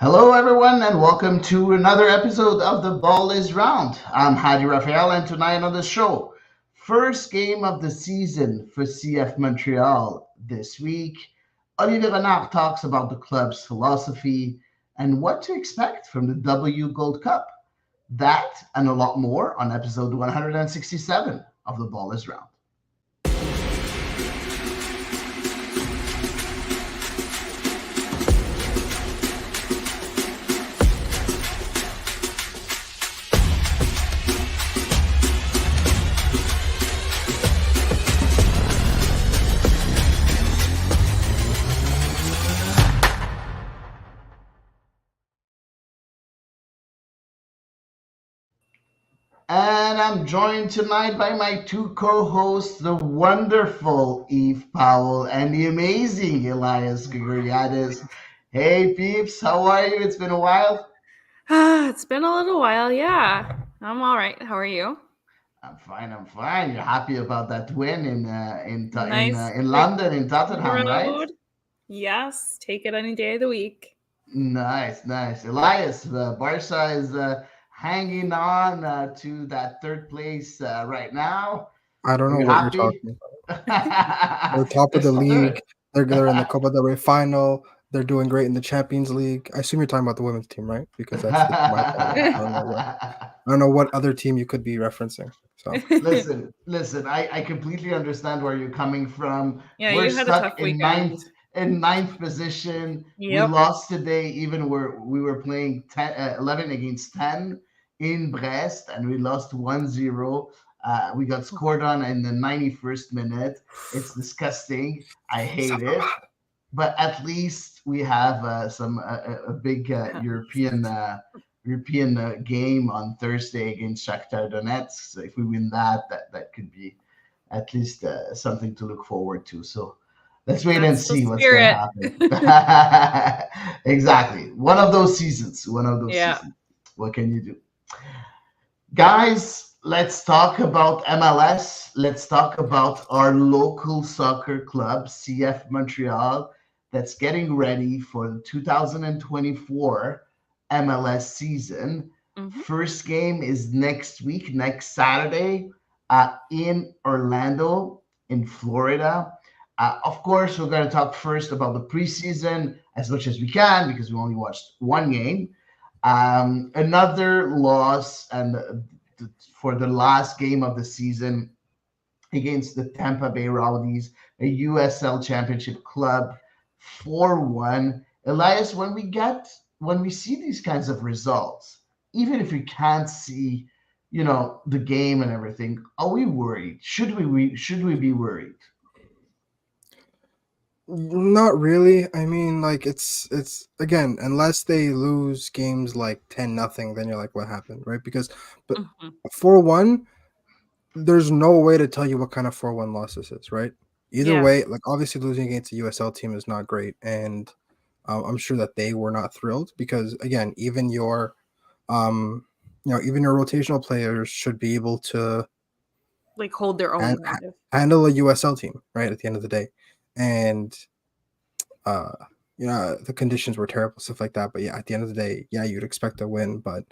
Hello, everyone, and welcome to another episode of The Ball is Round. I'm Hady Raphael, and tonight on the show, first game of the season for CF Montreal this week. Olivier Renard talks about the club's philosophy and what to expect from the W Gold Cup. That and a lot more on episode 167 of The Ball is Round. And I'm joined tonight by my two co-hosts, the wonderful Eve Powell and the amazing Elias Gregoriadis. Hey, peeps, how are you? It's been a while. It's been a little while, yeah. I'm all right. How are you? I'm fine. You're happy about that win in Nice London, in Tottenham, right? road. Yes, take it any day of the week. Nice. Elias, Barca is hanging on to that third place right now. I don't Are know you what happy? you're talking about. They're top of the league. They're in the Copa del Rey final. They're doing great in the Champions League. I assume you're talking about the women's team, right? Because that's my I don't know what other team you could be referencing. So Listen. I completely understand where you're coming from. Yeah, We're you had a stuck tough in weekend. ninth position. We Yep. lost today, even where we were playing 11 against 10 in Brest, and we lost 1-0. We got scored on in the 91st minute. It's disgusting. I hate it. But at least we have a big European game on Thursday against Shakhtar Donetsk. So if we win that could be at least something to look forward to. So let's wait and That's the see what's going to happen. Exactly. One of those seasons. Yeah. Seasons. What can you do? Guys, let's talk about MLS. Let's talk about our local soccer club, CF Montreal, that's getting ready for the 2024 MLS season. First game is next week, next Saturday, in Orlando, in Florida. Of course, we're going to talk first about the preseason as much as we can because we only watched one game. Another loss and for the last game of the season against the Tampa Bay Rowdies, a USL Championship club, 4-1. Elias, when we see these kinds of results, even if we can't see, the game and everything, are we worried? Should we be worried? not really. I mean, like it's again, unless they lose games like 10-0, then you're like, what happened, right? But 4-1, there's no way to tell you what kind of 4-1 loss this is, right? Either way, like obviously losing against a USL team is not great, and I'm sure that they were not thrilled because again, even your even your rotational players should be able to like hold their own handle a USL team, right? At the end of the day, and the conditions were terrible, stuff like that. But yeah, at the end of the day, yeah, you'd expect a win, but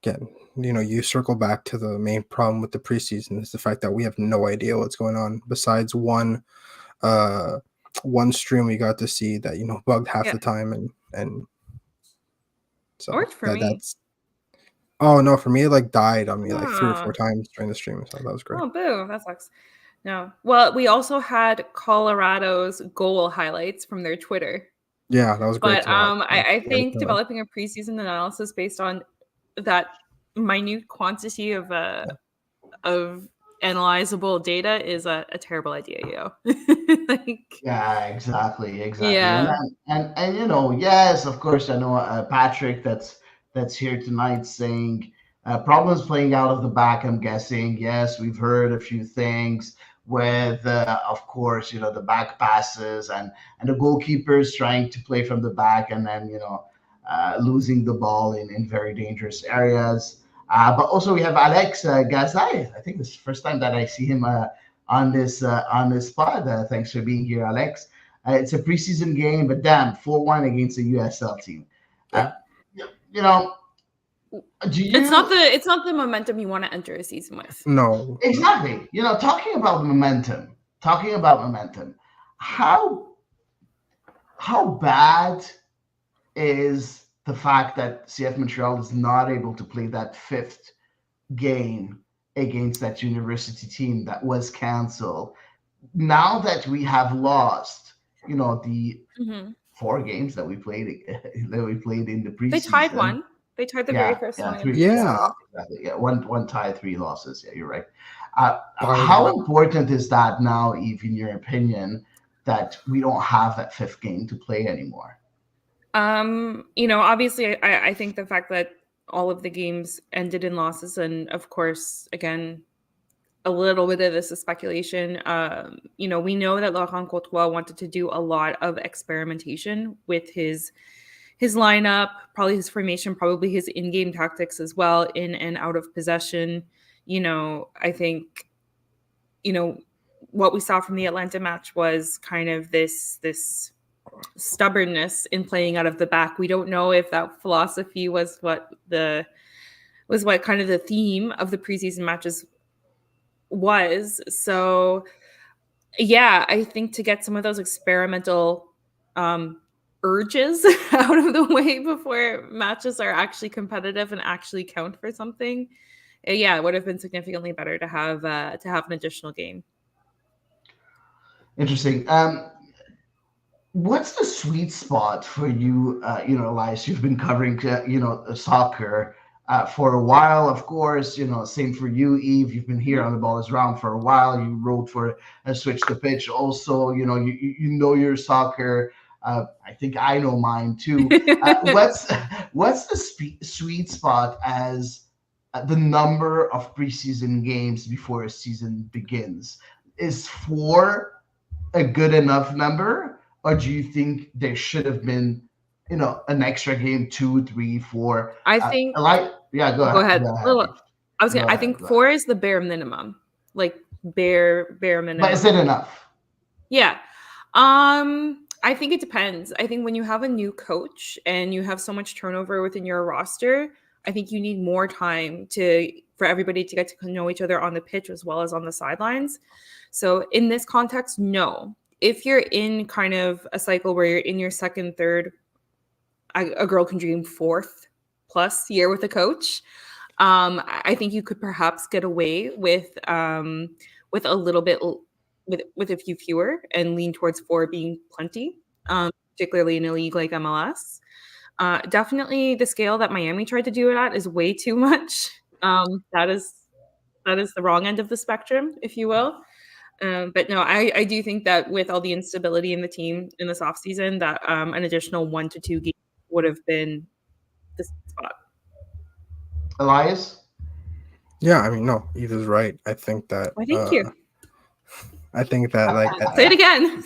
again, you circle back to the main problem with the preseason is the fact that we have no idea what's going on besides one stream we got to see that bugged half the time and so worked for me. That's oh no, for me it like died on me like 3 or 4 times during the stream, so that was great. Oh boo, that sucks. No. Well, we also had Colorado's goal highlights from their Twitter. Yeah, that was great. But I think developing a preseason analysis based on that minute quantity of analyzable data is a terrible idea, Yeah, exactly. Yeah. And yes, of course, I know Patrick that's here tonight saying problems playing out of the back. I'm guessing. Yes, we've heard a few things with, of course, the back passes and the goalkeepers trying to play from the back and then losing the ball in very dangerous areas. But also we have Alex Gazay. I think this is the first time that I see him on this pod. Thanks for being here, Alex. It's a preseason game, but damn, 4-1 against a USL team. Uh, you know, do you? It's not the momentum you want to enter a season with. No. Exactly. Talking about momentum. How bad is the fact that CF Montreal is not able to play that fifth game against that university team that was canceled? Now that we have lost, the Mm-hmm. 4 games that we played in the preseason. They tied one. They tied the very first one. Three. Yeah. Exactly. Yeah, one tie, 3 losses. Yeah, you're right. By How one. important is that now, Eve, in your opinion, that we don't have that fifth game to play anymore? Obviously, I think the fact that all of the games ended in losses, and of course, again, a little bit of this is speculation. We know that Laurent Courtois wanted to do a lot of experimentation with his lineup, probably his formation, probably his in-game tactics as well, in and out of possession. I think, what we saw from the Atlanta match was kind of this stubbornness in playing out of the back. We don't know if that philosophy was what kind of the theme of the preseason matches was. So yeah, I think to get some of those experimental urges out of the way before matches are actually competitive and actually count for something, it would have been significantly better to have an additional game. Interesting. What's the sweet spot for you? Elias, you've been covering, soccer for a while, of course. Same for you, Eve. You've been here on The Ball Is Round for a while. You wrote for a Switch to Pitch. Also, you know your soccer. I think I know mine too. What's the sweet spot as the number of preseason games before a season begins? Is 4 a good enough number, or do you think there should have been, an extra game, 2, 3, 4? I think. Go ahead. Go ahead. I think Go 4 ahead. is the bare minimum, like bare minimum. But is it enough? Yeah. I think it depends. I think when you have a new coach and you have so much turnover within your roster, I think you need more time for everybody to get to know each other on the pitch as well as on the sidelines. So in this context, no. If you're in kind of a cycle where you're in your second, third, a girl can dream 4th plus year with a coach, I think you could perhaps get away with a little bit with a few fewer and lean towards 4 being plenty, particularly in a league like MLS. Definitely the scale that Miami tried to do it at is way too much. That is the wrong end of the spectrum, if you will. But no, I do think that with all the instability in the team in this offseason, that an additional 1 to 2 games would have been the spot. Elias? Yeah, I mean, no, Eve is right. I think that. Why, thank you. I think that, like, Say it again.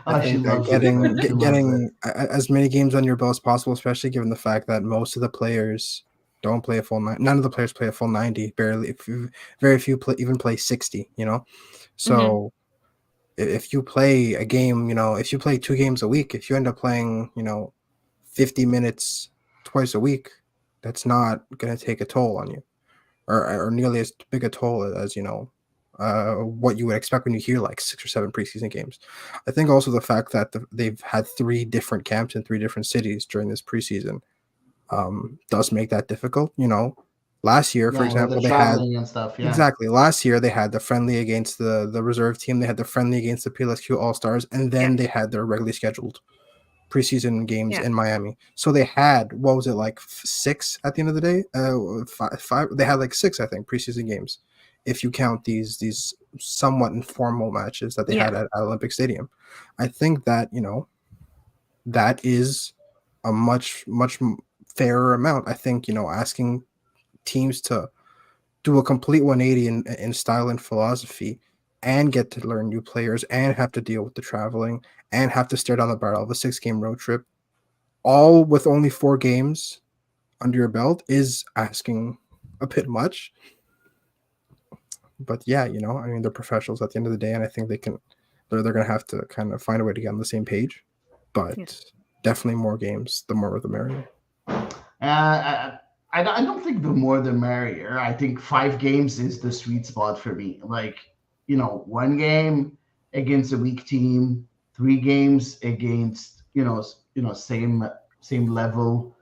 I think that getting as many games on your belt as possible, especially given the fact that most of the players don't play a full 90. None of the players play a full 90. Barely, very few even play 60. So if you play a game, if you play 2 games a week, if you end up playing, 50 minutes twice a week, that's not going to take a toll on you, or nearly as big a toll as what you would expect when you hear like 6 or 7 preseason games. I think also the fact that they've had 3 different camps in 3 different cities during this preseason does make that difficult. Last year, for example, they had and stuff, exactly. Last year they had the friendly against the reserve team. They had the friendly against the PLSQ All Stars, and then they had their regularly scheduled preseason games in Miami. So they had, what was it, like 6 at the end of the day? 5. They had like 6, I think, preseason games, if you count these somewhat informal matches that they had at Olympic Stadium. I think that, that is a much fairer amount. I think, asking teams to do a complete 180 in style and philosophy and get to learn new players and have to deal with the traveling and have to stare down the barrel of a 6-game road trip, all with only 4 games under your belt, is asking a bit much. But yeah, I mean, they're professionals at the end of the day, and I think they're going to have to kind of find a way to get on the same page. But definitely more games. The more the merrier. I don't think the more the merrier. I think 5 games is the sweet spot for me. Like, 1 game against a weak team, 3 games against same level,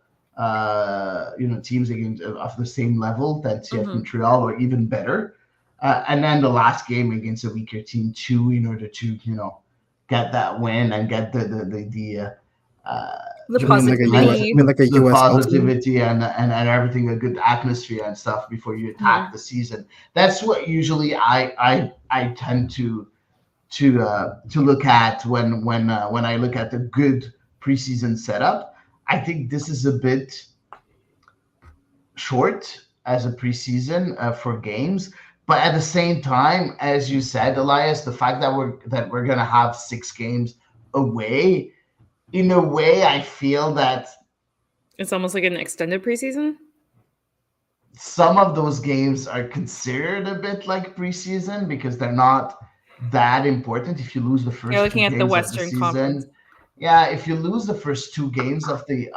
teams against of the same level that CF Montreal or even better, and then the last game against a weaker team too, in order to get that win and get The You mean like a US? positivity. You mean like a the USL team? positivity and everything, a good atmosphere and stuff before you attack the season. That's what usually I tend to look at when I look at the good preseason setup. I think this is a bit short as a preseason for games, but at the same time, as you said, Elias, the fact that we're gonna have 6 games away, in a way, I feel that It's almost like an extended preseason. some of those games are considered a bit like preseason because they're not that important. If you lose the first You're 2 looking at the games of the Western Conference. season, yeah, if you lose the first 2 games of the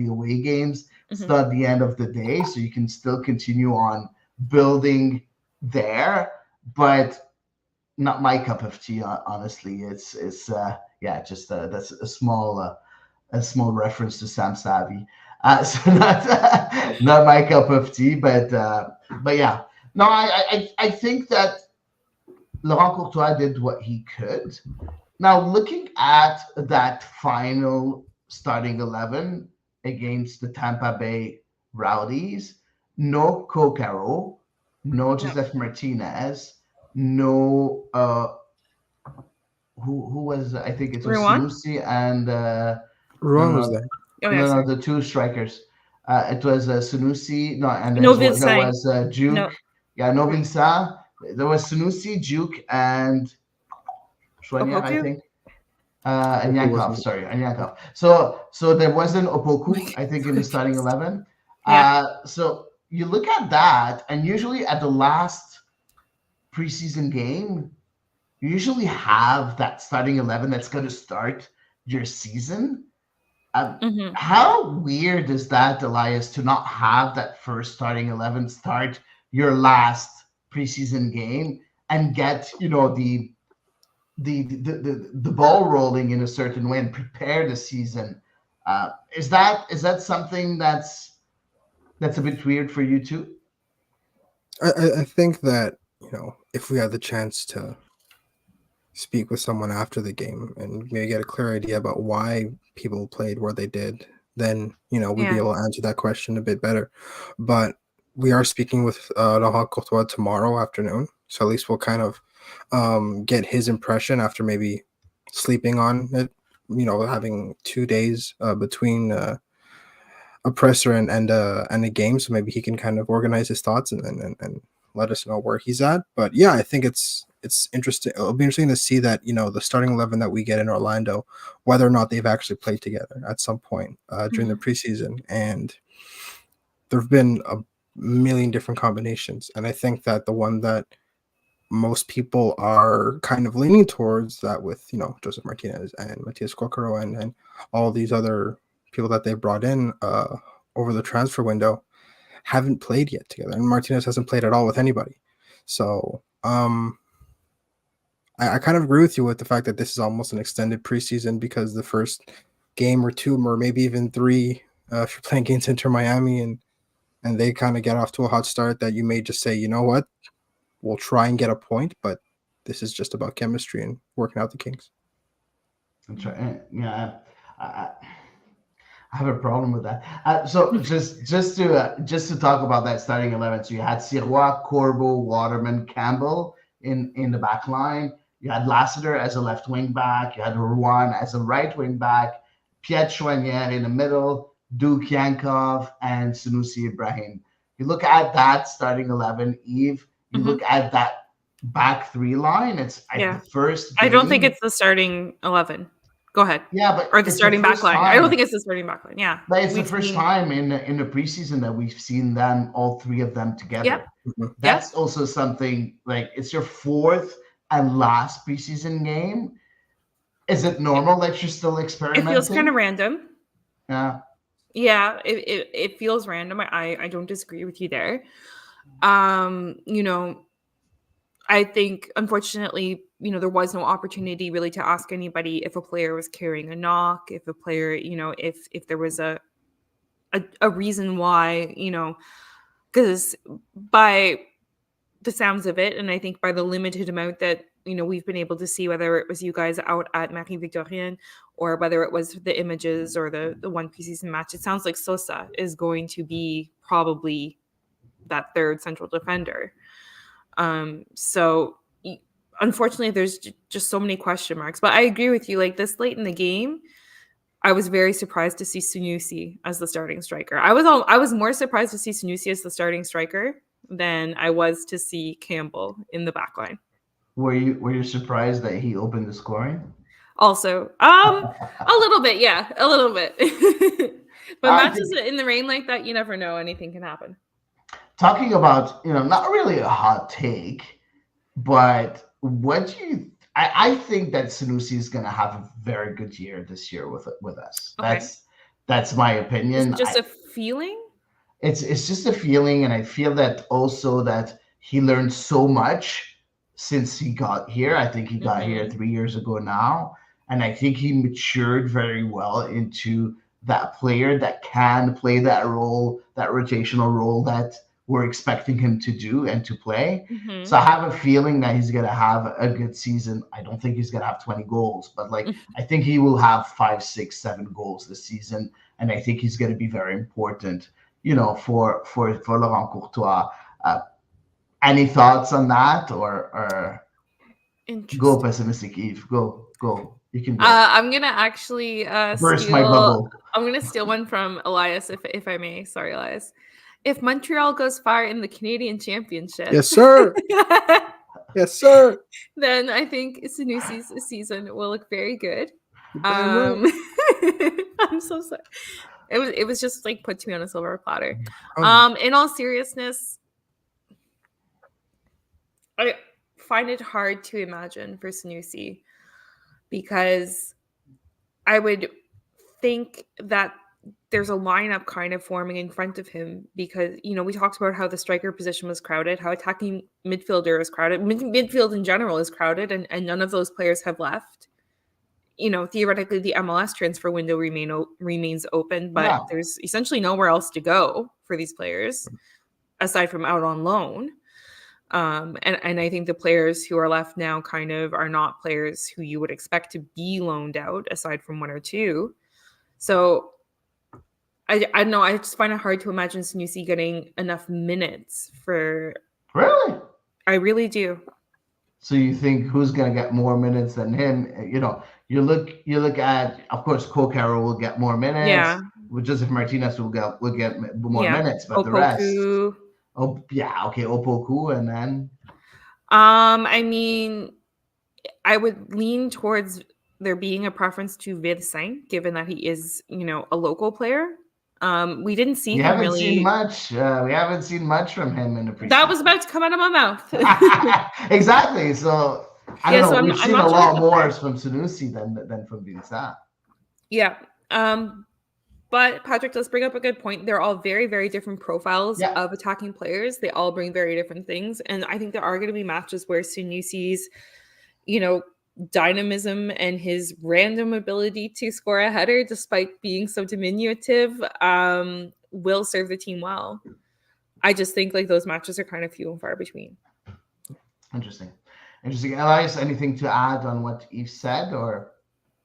away games, it's not the end of the day. So you can still continue on building there, but not my cup of tea. Honestly, it's just that's a small reference to Sam Savvy. So not my cup of tea, but yeah. No, I think that Laurent Courtois did what he could. Now, looking at that final starting 11 against the Tampa Bay Rowdies, no Kokaro, no Joseph Martinez, no who was, I think it was Ruan? Sunusi and Ruan was there. Oh, yeah, sorry. the 2 strikers. It was Sunusi, no, and No, there Vincent. was Juke. No. Yeah, no Vincent. There was Sunusi, Juke, and Chouanier, I Opoku? think. And Opoku Yankov, wasn't. sorry, and Yankov. So there wasn't Opoku, I think, in the starting 11. Yeah. So you look at that, and usually at the last preseason game, you usually have that starting 11 that's going to start your season. How weird is that, Elias, to not have that first starting 11 start your last preseason game and get the ball rolling in a certain way and prepare the season? Is that something that's a bit weird for you too? I think that if we had the chance to speak with someone after the game and maybe get a clear idea about why people played where they did, then we'd be able to answer that question a bit better. But we are speaking with Laurent Courtois tomorrow afternoon, so at least we'll kind of get his impression after maybe sleeping on it. Having 2 days between a presser and a game, so maybe he can kind of organize his thoughts and let us know where he's at. But yeah, I think it's interesting. It'll be interesting to see that the starting 11 that we get in Orlando, whether or not they've actually played together at some point during the preseason. And there've been a million different combinations, and I think that the one that most people are kind of leaning towards, that with Joseph Martinez and Matias Kokoro and all these other people that they've brought in over the transfer window, haven't played yet together, and Martinez hasn't played at all with anybody. So I kind of agree with you with the fact that this is almost an extended preseason, because the first game or 2 or maybe even 3, if you're playing against Inter Miami and they kind of get off to a hot start, that you may just say, you know what, we'll try and get a point, but this is just about chemistry and working out the kinks. That's right. Yeah, I have a problem with that. So just to talk about that starting 11. So you had Sirois, Corbo, Waterman, Campbell in the back line. You had Lassiter as a left wing back. You had Ruan as a right wing back. Piet Chouanier in the middle. Duke Yankov and Sunusi Ibrahim. You look at that starting 11, Eve. You look at that back 3 line. It's the first game. I don't think it's the starting 11. Go ahead. Yeah, but or the starting back line. I don't think it's the starting back line. Yeah, but it's the first time in the preseason that we've seen them, all 3 of them together. Yep. That's also something, like, it's your 4th and last preseason game. Is it normal that you're still It experimenting? feels kind of random. Yeah. Yeah, it feels random. I don't disagree with you there. You know, I think unfortunately, there was no opportunity really to ask anybody if a player was carrying a knock, if a player, if there was a reason why, because by the sounds of it, and I think by the limited amount that we've been able to see, whether it was you guys out at Marie Victorienne or whether it was the images or the one preseason match, it sounds like Sosa is going to be probably that third central defender. So unfortunately, there's just so many question marks. But I agree with you. Like this late in the game, I was very surprised to see Sunusi as the starting striker. I was more surprised to see Sunusi as the starting striker than I was to see Campbell in the back line. Were you surprised that he opened the scoring? Also, a little bit, yeah, a little bit. But matches in the rain like that, you never know. Anything can happen. Talking about, not really a hot take, but what do you? I think that Sanusi is going to have a very good year this year with us. Okay. That's my opinion. It's just a feeling. It's just a feeling, and I feel that also that he learned so much since he got here. I think he got here 3 years ago now, and I think he matured very well into that player that can play that role, that rotational role that we're expecting him to do and to play. So I have a feeling that he's going to have a good season. I don't think he's going to have 20 goals, but I think he will have 5, 6, 7 goals this season. And I think he's going to be very important, for Laurent Courtois. Any thoughts on that or go pessimistic, Eve? Go. You can go. I'm going to actually burst my bubble. I'm going to steal one from Elias, if I may. Sorry, Elias. If Montreal goes far in the Canadian Championship, yes, sir. Yes, sir. Then I think Sanusi's season will look very good. Right. I'm so sorry. It was just put to me on a silver platter. In all seriousness, I find it hard to imagine for Sanusi because I would think that there's a lineup kind of forming in front of him because, we talked about how the striker position was crowded, how attacking midfielder is crowded. Midfield in general is crowded, and none of those players have left. Theoretically, the MLS transfer window remains open, but there's essentially nowhere else to go for these players aside from out on loan. And I think the players who are left now kind of are not players who you would expect to be loaned out aside from one or two. So I don't know. I just find it hard to imagine Sanusi getting enough minutes for. Really? I really do. So you think who's going to get more minutes than him? You look at, of course, Kokaro will get more minutes. Yeah. Joseph Martinez will get more minutes, but Opoku. The rest. Oh yeah, okay, Opoku, and then. I mean, I would lean towards there being a preference to Vincent, given that he is, a local player. We didn't see him really. Seen much. We haven't seen much from him in the preseason. That was about to come out of my mouth. Exactly. So I don't know. We've seen a lot more from Sanusi than from Vincent. Yeah. But Patrick does bring up a good point. They're all very, very different profiles of attacking players. They all bring very different things. And I think there are going to be matches where Sanusi's, dynamism and his random ability to score a header, despite being so diminutive, will serve the team well. I just think those matches are kind of few and far between. Interesting. Elias, anything to add on what Eve said or?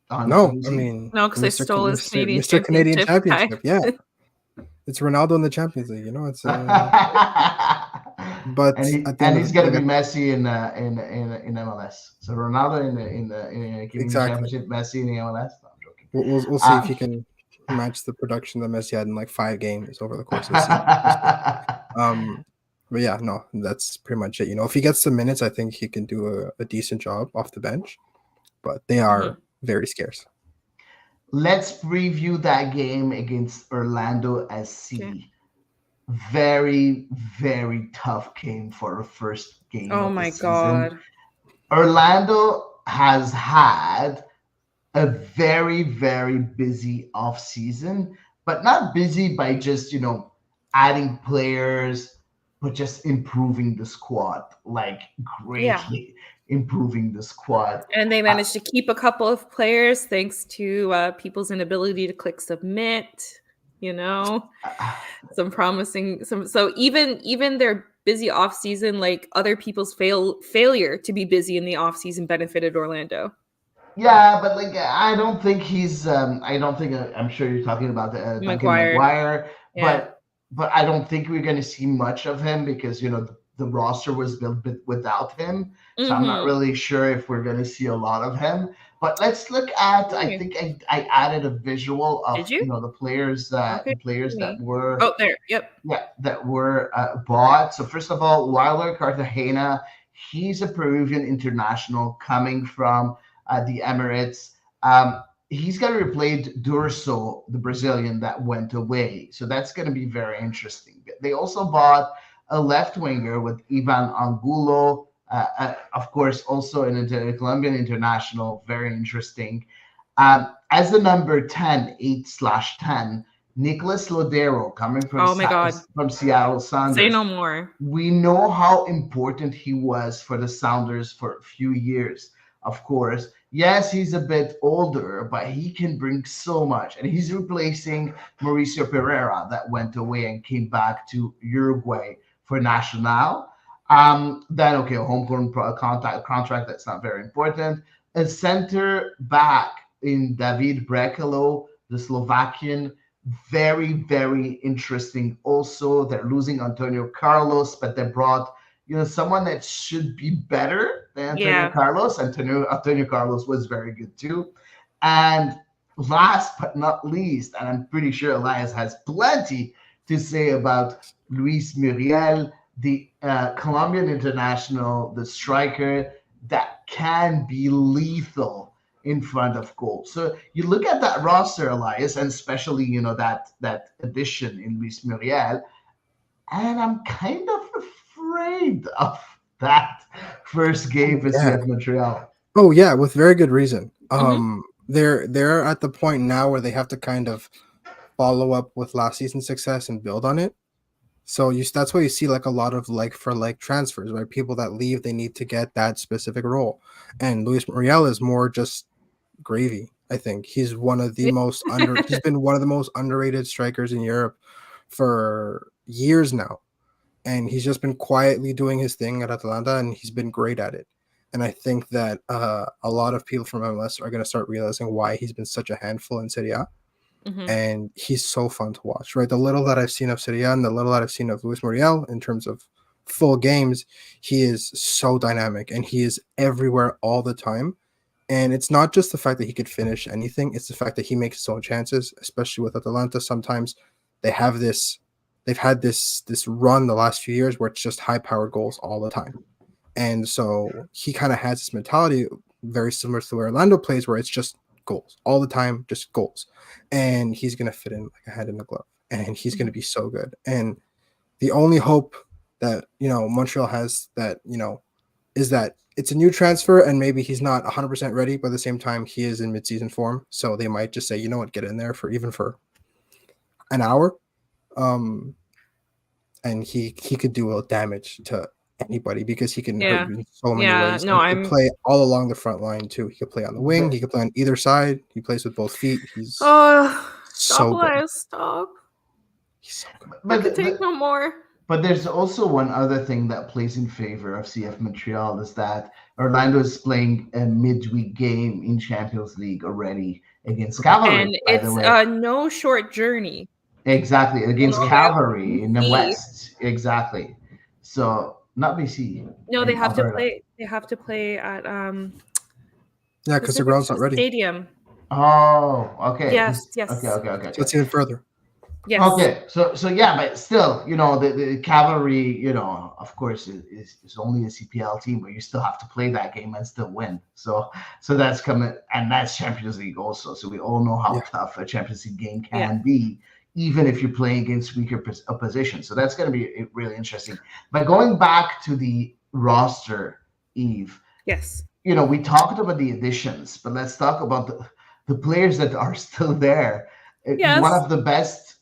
No, I mean, no, because I stole his Mr. Canadian Championship. Yeah, it's Ronaldo in the Champions League. It's. But he's going to be Messi in MLS. So Ronaldo in the Canadian Championship, Messi in the MLS. No, I'm joking. We'll see if he can match the production that Messi had in 5 games over the course of the season. But yeah, no, that's pretty much it. If he gets the minutes, I think he can do a decent job off the bench. But they are very scarce. Let's preview that game against Orlando SC. Okay. Very, very tough game for the first game. Oh my God. Orlando has had a very, very busy off season, but not busy by just, adding players, but just improving the squad, like Yeah. greatly improving the squad. And they managed to keep a couple of players thanks to people's inability to click submit, some promising so even their busy off season, like other people's failure to be busy in the off season benefited Orlando. Yeah, but like I don't think he's. I don't think I'm sure you're talking about Duncan McGuire. McGuire, Yeah. but I don't think we're going to see much of him because the roster was built without him. So I'm not really sure if we're going to see a lot of him. But let's look at. I think I added a visual of Did you? the players that were Oh, there. Yep. that were bought. So first of all, Weiler Cartagena, he's a Peruvian international coming from the Emirates. He's going to replace Durso, the Brazilian that went away. So that's going to be very interesting. They also bought a left winger with Ivan Angulo, of course, also a Colombian international, very interesting. As the number 10, 8/10, Nicholas Lodero coming from, from Seattle Sounders. Say no more. We know how important he was for the Sounders for a few years. Of course, yes, he's a bit older, but he can bring so much. And he's replacing Mauricio Pereira that went away and came back to Uruguay for Nacional. Then, okay, a homegrown contract, that's not very important. A center back in David Brekalo, the Slovakian, very, very interesting. Also, they're losing Antonio Carlos, but they brought someone that should be better than Antonio Carlos. Antonio Carlos was very good too. And last but not least, and I'm pretty sure Elias has plenty to say about Luis Muriel, the Colombian international, the striker that can be lethal in front of goal. So you look at that roster, Elias, and especially that addition in Luis Muriel, and I'm kind of afraid of that first game for CF Montreal. Oh yeah, with very good reason. They're at the point now where they have to kind of follow up with last season's success and build on it. So that's why you see like a lot of like for like transfers, right? People that leave, they need to get that specific role. And Luis Muriel is more just gravy. I think he's one of the most he's been one of the most underrated strikers in Europe for years now. And he's just been quietly doing his thing at Atalanta, and he's been great at it. And I think that a lot of people from MLS are going to start realizing why he's been such a handful in Serie A. And he's so fun to watch, right? The little that I've seen of Serie A and the little that I've seen of Luis Muriel in terms of full games, he is so dynamic and he is everywhere all the time. And it's not just the fact that he could finish anything, it's the fact that he makes his own chances, especially with Atalanta. Sometimes they've had this run the last few years where it's just high-powered goals all the time. And so he kind of has this mentality very similar to where Orlando plays, where it's just goals all the time, just goals. And he's going to fit in like a hand in a glove. And he's going to be so good. And the only hope that, Montreal has that, is that it's a new transfer and maybe he's not 100% ready, but at the same time, he is in midseason form. So they might just say, you know what, get in there for an hour. And he could do damage to anybody because he can hurt you in so many ways. No, he could play all along the front line too. He could play on the wing. He could play on either side. He plays with both feet. He's so good. Stop. He's so good. I can take no more. But there's also one other thing that plays in favor of CF Montreal is that Orlando is playing a midweek game in Champions League already against Cavalry. And it's no short journey. Exactly, against Cavalry in the West. Exactly. So not BC. No, they have to play. They have to play at yeah, because the ground's not ready. Stadium. Oh, okay. Yes. Okay. So it's even further. Yes. Okay, so yeah, but still, the Cavalry, of course, is only a CPL team, but you still have to play that game and still win. So that's coming, and that's Champions League also. So we all know how tough a Champions League game can be, even if you're playing against weaker opposition. So that's going to be really interesting. But going back to the roster, Eve. Yes. We talked about the additions, but let's talk about the players that are still there. One Yes. of the best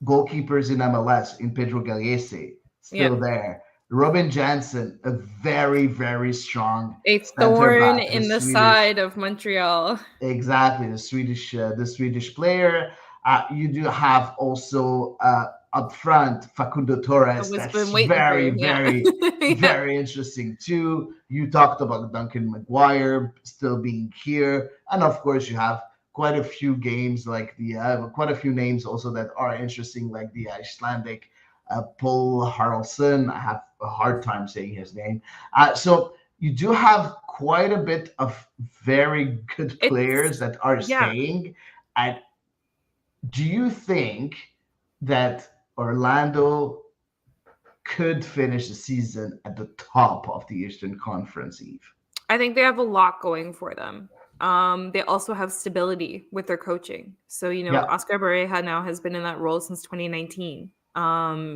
goalkeepers in MLS, in Pedro Gallese, Yeah. still there. Robin Jansen, a very, very strong A center thorn back, the in the Swedish. side of Montreal. Exactly, the Swedish player. You do have also up front Facundo I Torres. was That's been waiting for very, you. Yeah. very, Yeah. very interesting too. You talked about Duncan McGuire still being here, and of course you have quite a few games like quite a few names also that are interesting, like the Icelandic Paul Haraldsson. I have a hard time saying his name. So you do have quite a bit of very good players It's that are yeah. staying. And do you think that Orlando could finish the season at the top of the Eastern Conference, Eve? I think they have a lot going for them. They also have stability with their coaching. So, Yeah, Oscar Pareja now has been in that role since 2019.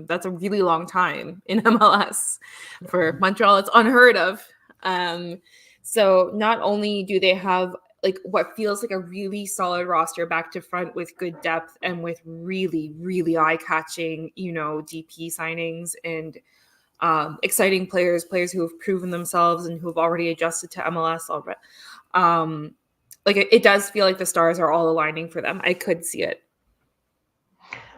That's a really long time in MLS. For Montreal, it's unheard of. Um, so not only do they have like what feels like a really solid roster back to front with good depth and with really, really eye-catching, DP signings and exciting players who have proven themselves and who have already adjusted to MLS already. Like it does feel like the stars are all aligning for them. I could see it.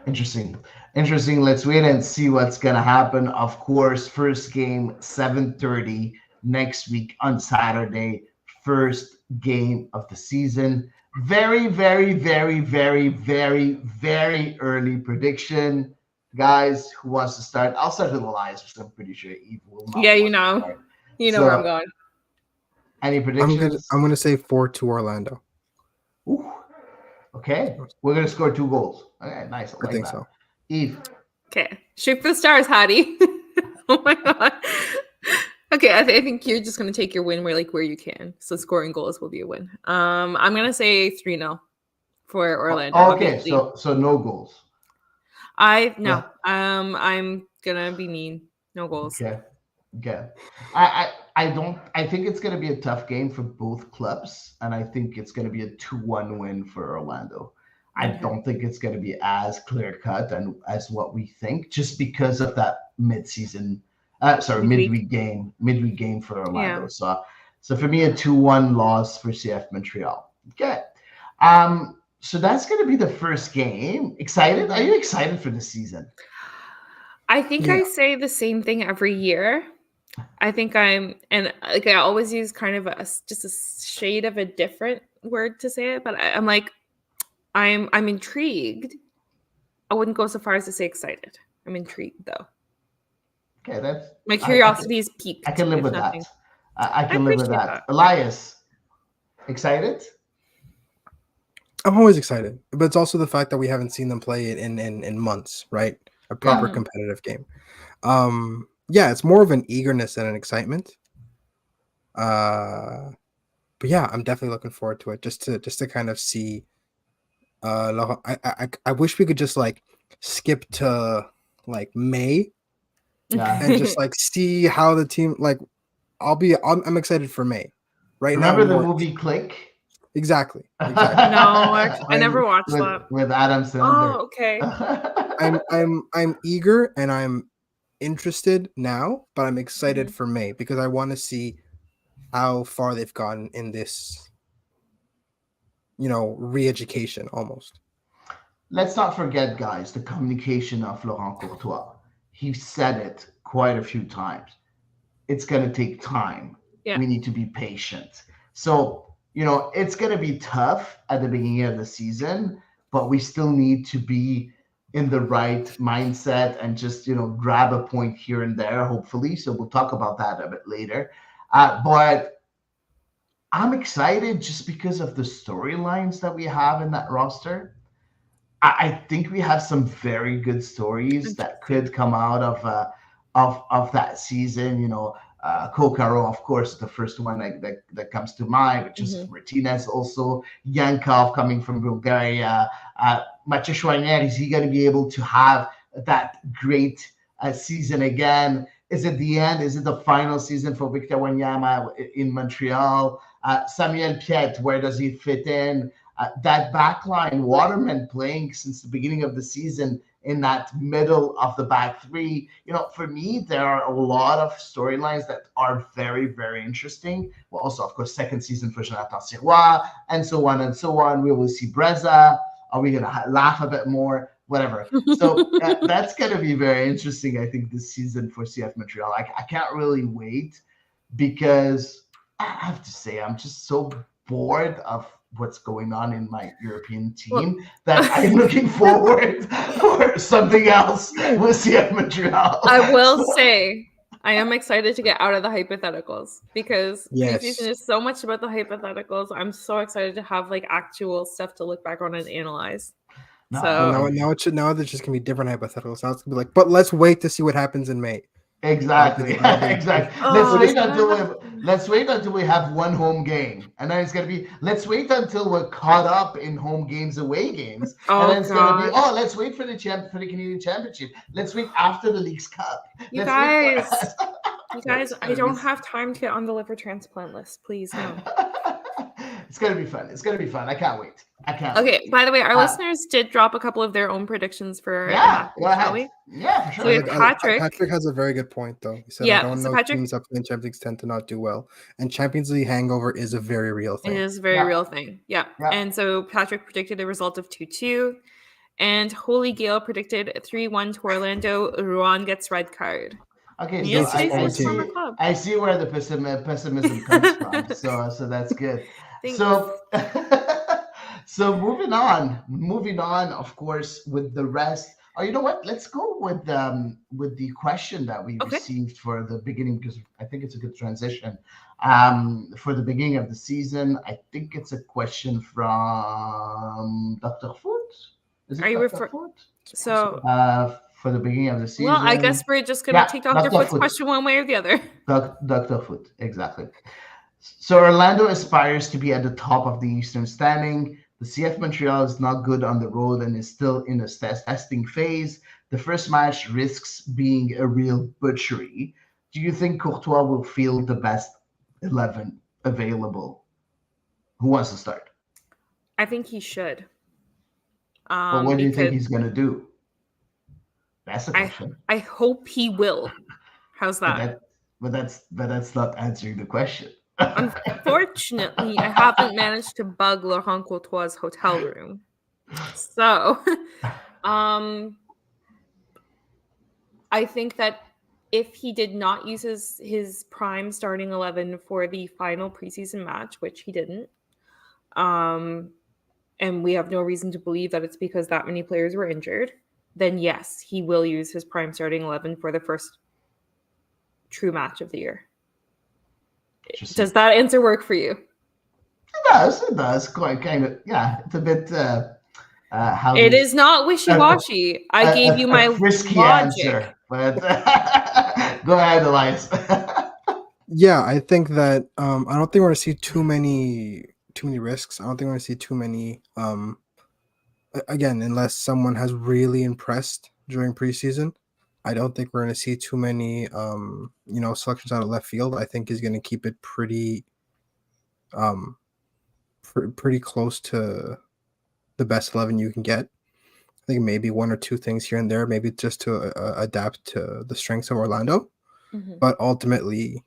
interesting. Interesting. Let's wait and see what's gonna happen. Of course, first game 7:30 next week on Saturday. First game of the season. Very, very, very, very, very, very early prediction. Guys, who wants to start? I'll start with Elias because I'm pretty sure Eve will Yeah, not want to start. you know where I'm So, going. any predictions? I'm gonna say 4-2 Orlando. Ooh, okay. We're gonna score 2 goals. Okay, nice. I I like think that. so. Eve. Okay, shoot for the stars, Hady. Oh my god. Okay, I think you're just gonna take your win where you can. So scoring goals will be a win. I'm gonna say 3-0 for Orlando. Okay, Obviously, so no goals. no. I'm gonna be mean. No goals. Okay. Okay. I don't I think it's gonna be a tough game for both clubs, and I think it's gonna be a 2-1 win for Orlando. I Okay. don't think it's gonna be as clear cut and as what we think, just because of that Midweek. midweek game for Orlando. Yeah. So for me, a 2-1 loss for CF Montreal. Okay. So that's gonna be the first game. Excited? Are you excited for the season? I think Yeah. I say the same thing every year. I think and like I always use kind of just a shade of a different word to say it, but I'm like, I'm intrigued. I wouldn't go so far as to say excited. I'm intrigued though. Okay, that's My curiosity is piqued. I can live if with nothing. that. I I can live with appreciate that. that. Elias, excited? I'm always excited, but it's also the fact that we haven't seen them play it in months, right? A proper Yeah. competitive game. Yeah, it's more of an eagerness than an excitement. But yeah, I'm definitely looking forward to it. Just to kind of see. I wish we could just like skip to like May Yeah. and just like see how the team like. I'm excited for May. Right Remember now, the more movie Click? exactly. No, I never watched with, that. with Adam Sandler. Oh, okay. I'm eager and I'm interested now, but I'm excited Mhm. for May because I want to see how far they've gotten in this, re-education almost. Let's not forget, guys, the communication of Laurent Courtois. He said it quite a few times. It's going to take time. Yeah. We need to be patient. So, it's going to be tough at the beginning of the season, but we still need to be in the right mindset and just, grab a point here and there, hopefully. So we'll talk about that a bit later. But I'm excited just because of the storylines that we have in that roster. I think we have some very good stories that could come out of that season. Kokaro, of course, the first one that comes to mind, but Joseph Martinez also, Yankov coming from Bulgaria, Mathieu Chouanier, is he going to be able to have that great season again? Is it the end? Is it the final season for Victor Wanyama in Montreal? Samuel Piet, where does he fit in? That backline, Waterman playing since the beginning of the season in that middle of the back three. For me, there are a lot of storylines that are very, very interesting. Well, also, of course, second season for Jonathan Sirois, and so on and so on. We will see Breza. Are we going to laugh a bit more? Whatever. So that's going to be very interesting, I think, this season for CF Montreal. I can't really wait because I have to say I'm just so bored of what's going on in my European team that I'm looking forward for something else with CF Montreal. I will say I am excited to get out of the hypotheticals because Yes. preseason is so much about the hypotheticals. I'm so excited to have like actual stuff to look back on and analyze. No, So now there's just gonna be different hypotheticals. Now it's gonna be like, but let's wait to see what happens in May. Exactly. Exactly. Let's wait until we have one home game, and then it's gonna be let's wait until we're caught up in home games, away games, and then it's gonna be let's wait for the Canadian Championship. Let's wait after the Leagues Cup. You guys, I don't have time to get on the liver transplant list. Please no. It's gonna be fun. It's gonna be fun. I can't wait. Okay. By the way, our listeners did drop a couple of their own predictions for. Go ahead. Yeah, for sure. So we have Patrick. Patrick has a very good point, though. He said, "I don't know. Teams up in Champions League tend to not do well, and Champions League hangover is a very real thing. It is a very real thing. Yeah. And so Patrick predicted a result of 2-2, and Holy Gale predicted 3-1 to Orlando. Ruan gets red card. Okay, so I see where the pessimism comes from. So that's good. So moving on, of course, with the rest. Oh, you know what? Let's go with the question that we received for the beginning, because I think it's a good transition. For the beginning of the season, I think it's a question from Dr. Foot. Is it Are you referring? So for the beginning of the season. Well, I guess we're just gonna take Dr. Foot's question one way or the other. Dr. Foot, exactly. So Orlando aspires to be at the top of the Eastern standing. The CF Montreal is not good on the road and is still in a testing phase. The first match risks being a real butchery. Do you think Courtois will field the best 11 available? Who wants to start? I think he should. But what do you think he's going to do? That's the question. I hope he will. How's that? But that's not answering the question. Unfortunately, I haven't managed to bug Laurent Courtois' hotel room. So, I think that if he did not use his prime starting 11 for the final preseason match, which he didn't, and we have no reason to believe that it's because that many players were injured, then yes, he will use his prime starting 11 for the first true match of the year. Does that answer work for you? It does. Quite kind of, yeah. It's a bit it is not wishy-washy. I gave you my risky logic. Answer, but go ahead, Elias. Yeah, I think that I don't think we're going to see too many risks. I don't think we're going to see too many again, unless someone has really impressed during preseason. I don't think we're going to see too many, selections out of left field. I think he's going to keep it pretty close to the best 11 you can get. I think maybe one or two things here and there, maybe just to adapt to the strengths of Orlando. Mm-hmm. But ultimately,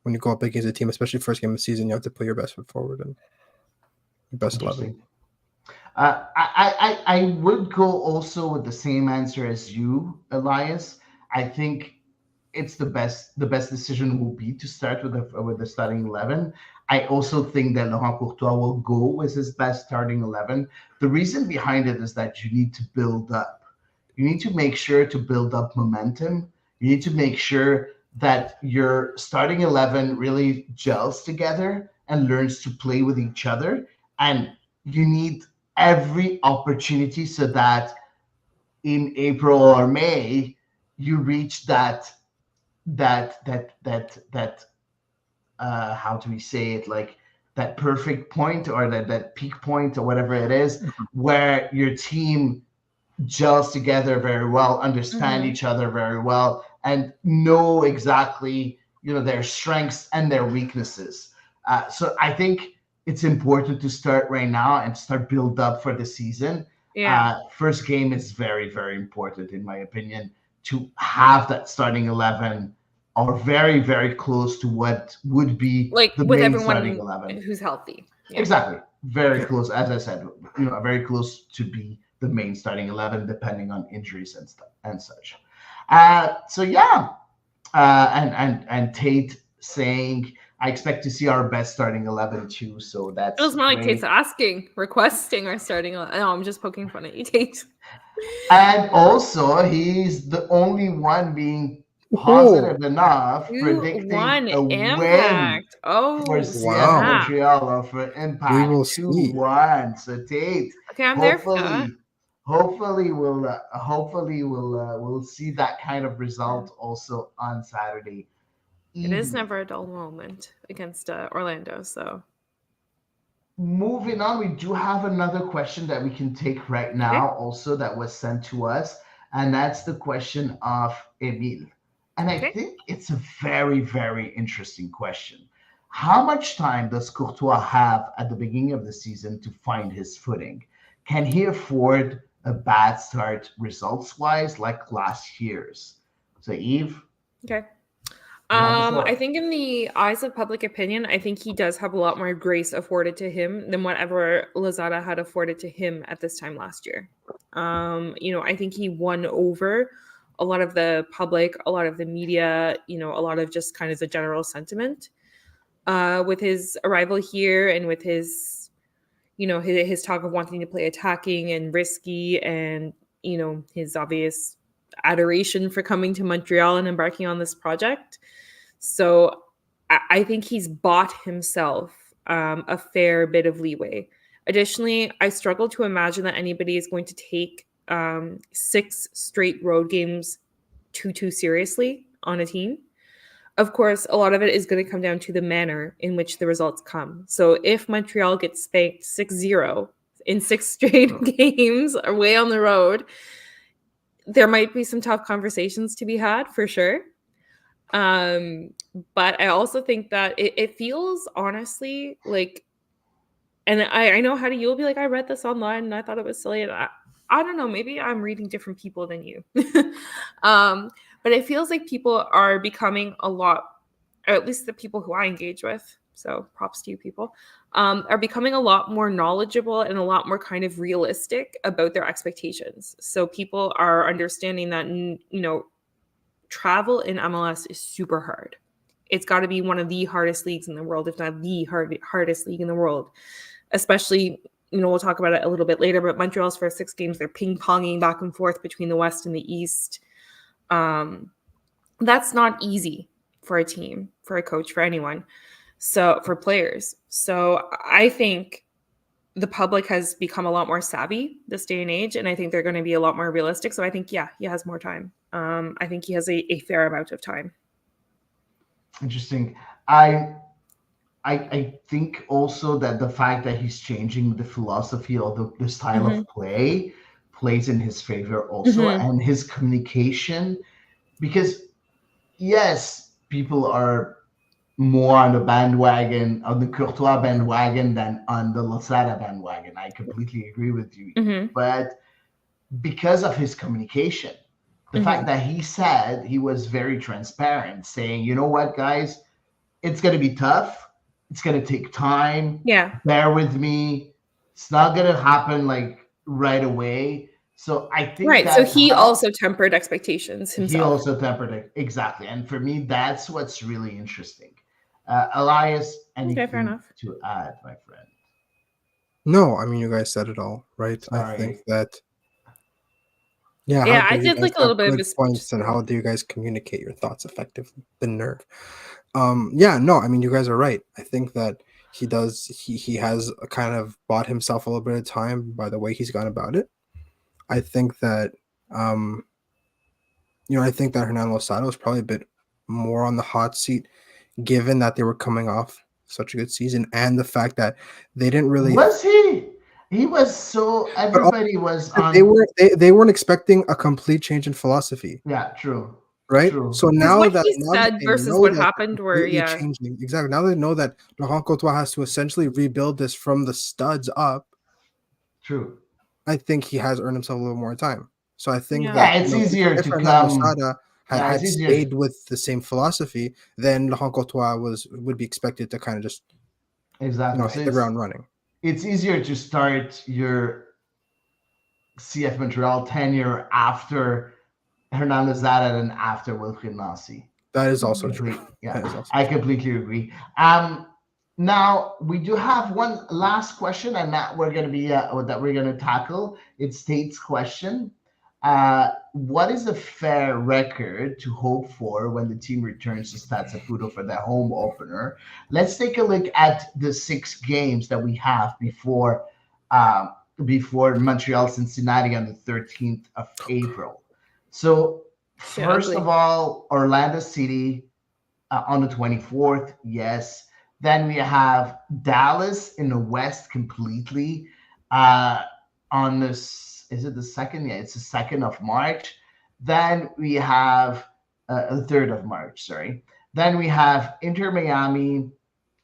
when you go up against a team, especially first game of the season, you have to put your best foot forward and your best 11. I would go also with the same answer as you, Elias. I think it's the best decision will be to start with the starting 11. I also think that Laurent Courtois will go with his best starting 11. The reason behind it is that you need to build up. You need to make sure to build up momentum. You need to make sure that your starting 11 really gels together and learns to play with each other. And you need every opportunity so that in April or May you reach that how do we say it, like that perfect point or that peak point or whatever it is, where your team gels together very well, understand each other very well, and know exactly their strengths and their weaknesses. So I think it's important to start right now and start build up for the season. Yeah. First game is very, very important, in my opinion, to have that starting 11 or very, very close to what would be Like the with main starting everyone 11. who's healthy. Yeah. Exactly. Very Yeah. close, as I said, very close to be the main starting 11, depending on injuries and stuff and such. So yeah, and Tate saying, I expect to see our best starting 11 too. So that's It was more like great. Tate's requesting our starting. No, I'm just poking fun at you, Tate. And also, he's the only one being Oh, positive enough, predicting 2-1 a win Impact. for Oh, CF wow. snap. Montreal or for We Impact will see. 2-1. So Tate, Okay, I'm there for that. hopefully we'll see that kind of result also on Saturday It is evening. never a dull moment against Orlando. So Moving on, we do have another question that we can take right now, also that was sent to us, and that's the question of Emile. And I Okay. think it's a very, very interesting question. How much time does Courtois have at the beginning of the season to find his footing? Can he afford a bad start results wise like last year's? So, Eve, Okay. you have the floor. I think in the eyes of public opinion, I think he does have a lot more grace afforded to him than whatever Lozada had afforded to him at this time last year. I think he won over a lot of the public, a lot of the media, a lot of just kind of the general sentiment with his arrival here and with his, his talk of wanting to play attacking and risky and, his obvious adoration for coming to Montreal and embarking on this project. So I think he's bought himself a fair bit of leeway. Additionally, I struggle to imagine that anybody is going to take 6 straight road games too seriously on a team. Of course, a lot of it is going to come down to the manner in which the results come. So if Montreal gets spanked 6-0 in 6 straight games away on the road, there might be some tough conversations to be had for sure. But I also think that it feels honestly like, and I know how you'll be like, I read this online and I thought it was silly. And I don't know, maybe I'm reading different people than you. But it feels like people are becoming a lot, or at least the people who I engage with, so props to you people, are becoming a lot more knowledgeable and a lot more kind of realistic about their expectations. So people are understanding that, travel in MLS is super hard. It's got to be one of the hardest leagues in the world, if not the hardest league in the world. Especially, we'll talk about it a little bit later, but Montreal's first 6 games, they're ping-ponging back and forth between the West and the East. That's not easy for a team, for a coach, for anyone. So for players. So I think the public has become a lot more savvy this day and age, and I think they're going to be a lot more realistic. So I think, yeah, he has more time. I think he has a fair amount of time. Interesting. I think also that the fact that he's changing the philosophy or the style of play plays in his favor also, and his communication, because yes, people are more on the bandwagon, on the Courtois bandwagon than on the Lozada bandwagon. I completely agree with you. But because of his communication, the fact that he said, he was very transparent, saying, you know what, guys, it's going to be tough. It's going to take time. Yeah. Bear with me. It's not going to happen like right away. So I think right. So he also tempered expectations himself. He also tempered it. Exactly. And for me, that's what's really interesting. Elias, anything to add, my friend? No, I mean, you guys said it all, right? Sorry. I think that, I did like a little bit of his points, and how do you guys communicate your thoughts effectively? The nerve. No, I mean, you guys are right. I think that he has kind of bought himself a little bit of time by the way he's gone about it. I think that, I think that Hernan Lozada was probably a bit more on the hot seat, given that they were coming off such a good season, and the fact that they didn't really. Was he? He was so. Everybody was on. They weren't expecting a complete change in philosophy. Yeah, true. right? True. So Because now what that he said they versus know what that they're happened were, completely yeah. changing, exactly. Now they know that Laurent Courtois has to essentially rebuild this from the studs up. True. I think he has earned himself a little more time. So I think Yeah. that Yeah, it's easier if to Fernando come. Sada Yeah, it's had easier. stayed with the same philosophy, then Laurent Courtois would be expected to kind of just Exactly. So hit the ground running. it's easier to start your CF Montreal tenure after Hernandez Zada than after Wilfried Nasi. That is also true. Complete. Yeah, That is also I true. completely agree. Now we do have one last question, and that we're going to be that we're going to tackle. It's Tate's question. What is a fair record to hope for when the team returns to Stade Saputo for their home opener? Let's take a look at the 6 games that we have uh, before Montreal Cincinnati on the 13th of April. So Shit first of ugly. all, Orlando City on the 24th, yes. Then we have Dallas in the West completely uh, on this. Is it the second? Yeah, it's the 2nd of March. Then we have the 3rd of March. Sorry. Then we have Inter Miami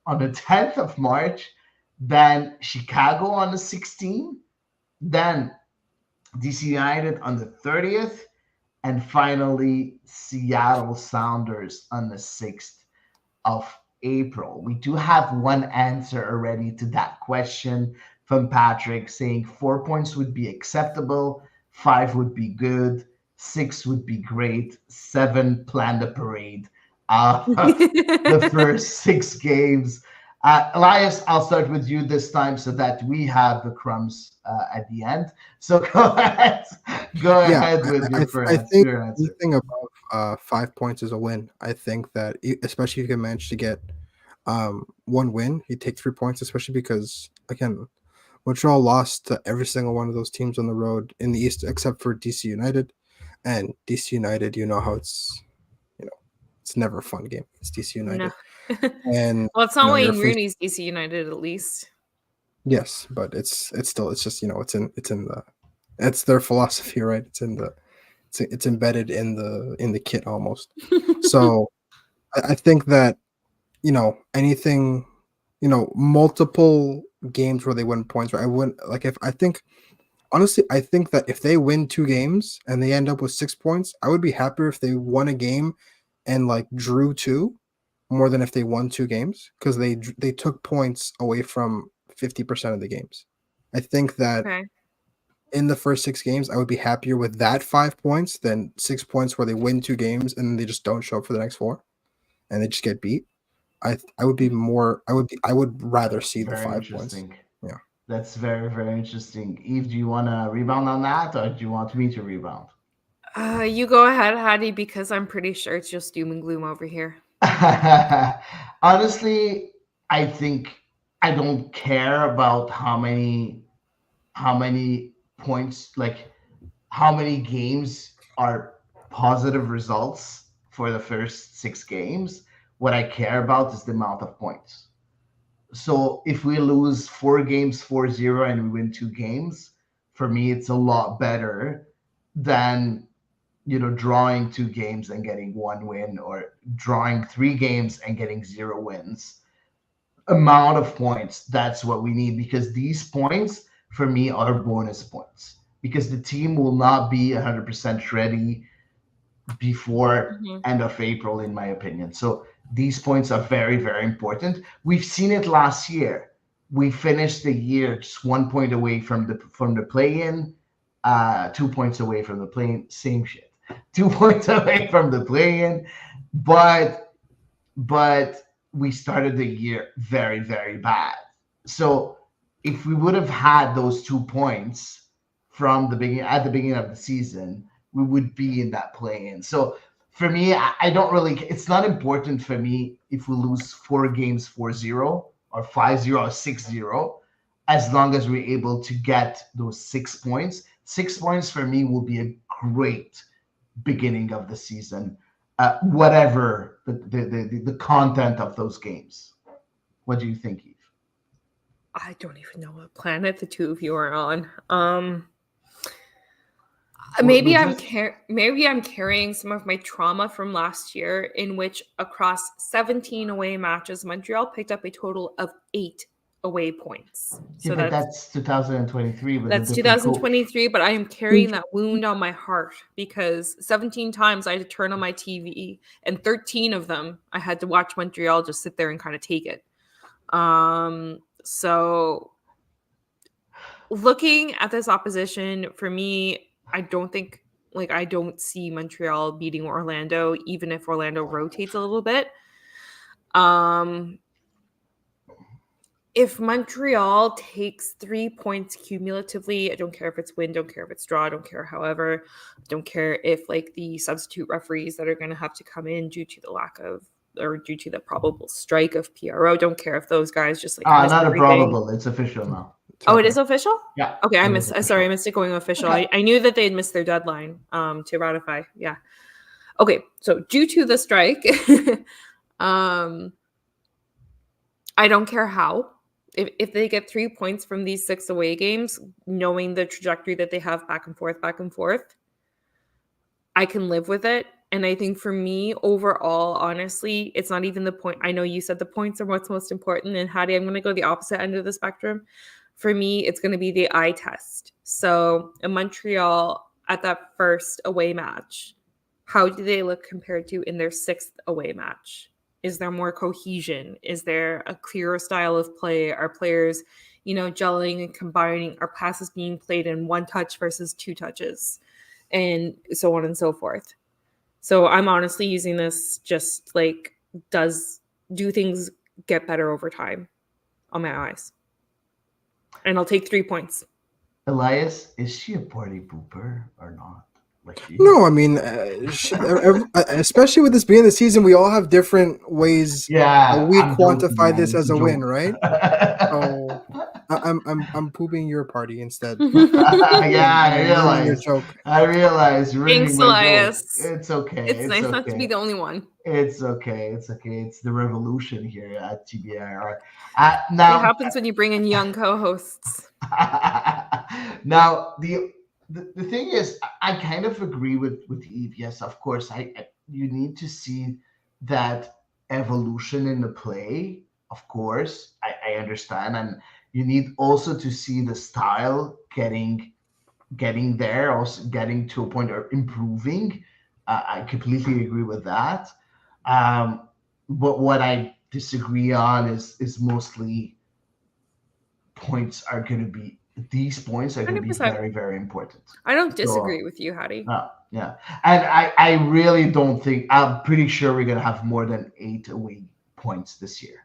on the 10th of March. Then Chicago on the 16th. Then DC United on the 30th. And finally, Seattle Sounders on the 6th of April. We do have one answer already to that question from Patrick saying 4 points would be acceptable, 5 would be good, 6 would be great, 7 plan the parade out of the first 6 games. Elias, I'll start with you this time so that we have the crumbs at the end. So go Yeah, ahead with I think your answer. anything above 5 points is a win. I think that especially if you can manage to get one win, you take 3 points, especially because again, Montreal lost to every single one of those teams on the road in the East except for DC United. And DC United, you know how it's never a fun game. It's DC No. United. And Well, it's not you're Wayne facing, Rooney's DC United, at least. yes, but it's still it's just it's their philosophy, right? It's embedded in the kit almost. So I think that anything, multiple games where they win points. Right? I wouldn't like if I think honestly, I think that if they win 2 games and they end up with 6 points, I would be happier if they won a game and like drew 2 more than if they won 2 games because they took points away from 50% of the games. I think that Okay. in the first 6 games, I would be happier with that 5 points than 6 points where they win 2 games and they just don't show up for the next 4 and they just get beat. I would be more I would rather see the Very 5 points. interesting. Yeah. That's very, very interesting. Eve, do you want to rebound on that or do you want me to rebound? You go ahead, Hattie, because I'm pretty sure it's just doom and gloom over here. Honestly, I think I don't care about how many points, like how many games are positive results for the first 6 games. What I care about is the amount of points. So if we lose 4 games 4-0 and we win 2 games, for me it's a lot better than drawing 2 games and getting 1 win, or drawing 3 games and getting 0 wins. Amount of points, that's what we need, because these points for me are bonus points, because the team will not be 100% ready before Mhm. end of April, in my opinion. So these points are very, very important. We've seen it last year. We finished the year just 1 point away from the play-in, 2 points away from the play-in. Same shit. 2 points away from the play-in, but we started the year very, very bad. So if we would have had those 2 points from the beginning at the beginning of the season, we would be in that play-in. So for me, I don't really. It's not important for me if we lose 4 games 4-0 or 5-0 or 6-0, as long as we're able to get those 6 points. 6 points for me will be a great beginning of the season, whatever the content of those games. What do you think, Eve? I don't even know what planet the two of you are on. Maybe we're I'm just maybe I'm carrying some of my trauma from last year, in which across 17 away matches, Montreal picked up a total of 8 away points. yeah, So but that's 2023 with a that's different coach. 2023, but I am carrying that wound on my heart because 17 times I had to turn on my TV, and 13 of them I had to watch Montreal just sit there and kind of take it. So looking at this opposition, for me, I don't see Montreal beating Orlando, even if Orlando rotates a little bit. If Montreal takes 3 points cumulatively, I don't care if it's win, don't care if it's draw, don't care however, don't care if like the substitute referees that are going to have to come in due to the lack of or due to the probable strike of PRO, don't care if those guys just like miss Not a everything. probable. It's official now. Oh, it is official? Yeah. Okay, I it is missed. official. Sorry, I missed it going official. Okay. I knew that they had missed their deadline to ratify. Yeah. Okay, so due to the strike, I don't care how. If they get 3 points from these 6 away games, knowing the trajectory that they have back and forth, I can live with it. And I think for me, overall, honestly, it's not even the point. I know you said the points are what's most important. And Hady, I'm going to go the opposite end of the spectrum. For me, it's going to be the eye test. So in Montreal, at that first away match, how do they look compared to in their 6th away match? Is there more cohesion? Is there a clearer style of play? Are players, gelling and combining? Are passes being played in 1 touch versus 2 touches? And so on and so forth. So I'm honestly using this just like, do things get better over time on my eyes? And I'll take 3 points. Elias, is she a party pooper or not? Like you? No, I mean, especially with this being the season, we all have different ways we I'm quantify joking, this man. as It's a win, joke. right? So I'm pooping your party instead. I Ruining your realize. joke. I realize. Ruining Thanks, my joke. Elias. It's okay. It's nice not to be the only one. It's okay. It's okay. It's the revolution here at TBIR. It Now, happens when you bring in young co-hosts. now the thing is, I kind of agree with Eve. Yes, of course, you need to see that evolution in the play. Of course, I understand, and you need also to see the style getting there, also getting to a point or improving. I completely agree with that. But what I disagree on is mostly these points are going to be 100%. very, very important. I don't disagree with you, Hady. Yeah. And I really don't think, I'm pretty sure we're going to have more than 8 away points this year.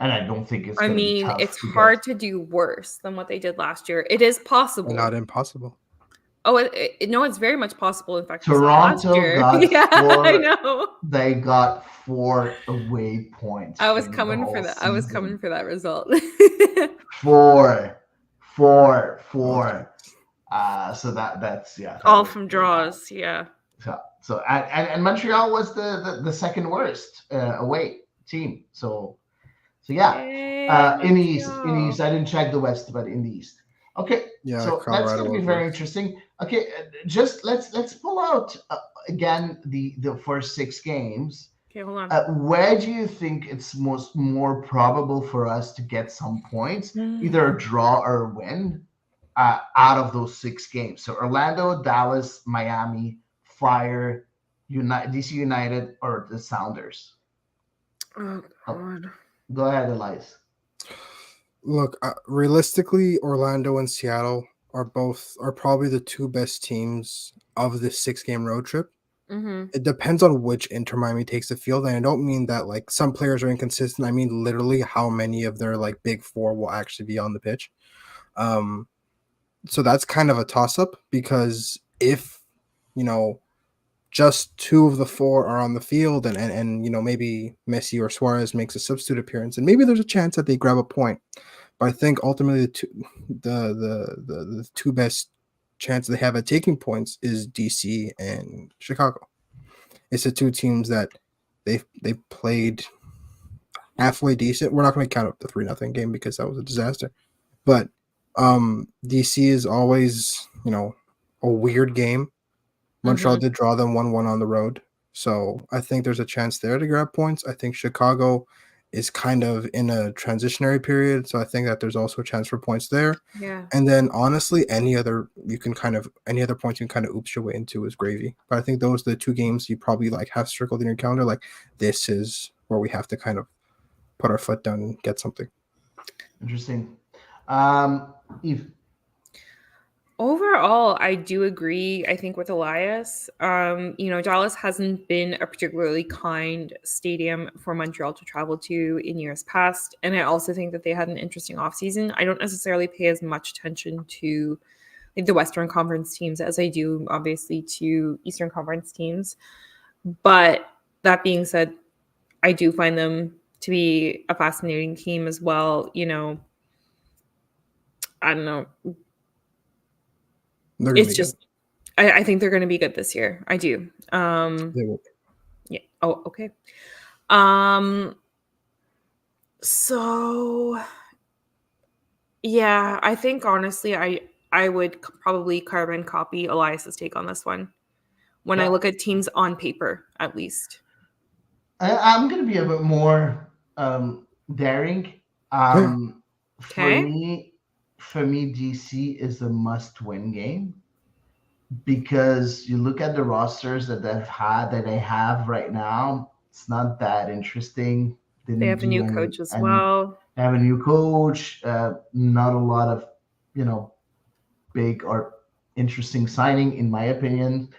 And I don't think it's going to be tough. It's hard to do worse than what they did last year. It is possible. Not impossible. Oh, no, it's very much possible. In fact, Toronto got I know. They got 4 away points. I was coming for that. I was coming for that result. 4. So that's all from draws. Yeah. So and Montreal was the second worst away team. So yeah. In the East, I didn't check the West, but in the East. Okay. Yeah. So Colorado that's going to be very interesting. Okay, just let's pull out again the first 6 games. Okay, hold on. Where do you think it's more probable for us to get some points, either a draw or a win, out of those 6 games? So Orlando, Dallas, Miami, Fire, DC United, or the Sounders? Oh God. Go ahead, Elias. Look, realistically, Orlando and Seattle are probably the 2 best teams of this 6-game road trip. Mm-hmm. It depends on which Inter Miami takes the field, and I don't mean that like some players are inconsistent. I mean literally how many of their like big 4 will actually be on the pitch. So that's kind of a toss-up, because if just 2 of the 4 are on the field, and maybe Messi or Suarez makes a substitute appearance, and maybe there's a chance that they grab a point. But I think ultimately the 2 best chance they have at taking points is DC and Chicago. It's the 2 teams that they played halfway decent. We're not going to count up the 3-0 game because that was a disaster. But DC is always, a weird game. Montreal did draw them 1-1 on the road. So I think there's a chance there to grab points. I think Chicago is kind of in a transitionary period. So I think that there's also a chance for points there. Yeah. And then honestly, any other points you can kind of oops your way into is gravy. But I think those are the two games you probably like have circled in your calendar. Like this is where we have to kind of put our foot down and get something. Interesting. Eve. Overall, I do agree, I think, with Elias. Dallas hasn't been a particularly kind stadium for Montreal to travel to in years past. And I also think that they had an interesting offseason. I don't necessarily pay as much attention to the Western Conference teams as I do, obviously, to Eastern Conference teams. But that being said, I do find them to be a fascinating team as well. I don't know. It's just, I think they're going to be good this year. I do. They will. Yeah. Oh, okay. So, yeah, I think honestly, I would probably carbon copy Elias's take on this one when I look at teams on paper, at least. I'm going to be a bit more daring. For me, DC is a must-win game because you look at the rosters that they have right now. It's not that interesting. They have a new coach as well. They have a new coach. Not a lot of, big or interesting signing, in my opinion.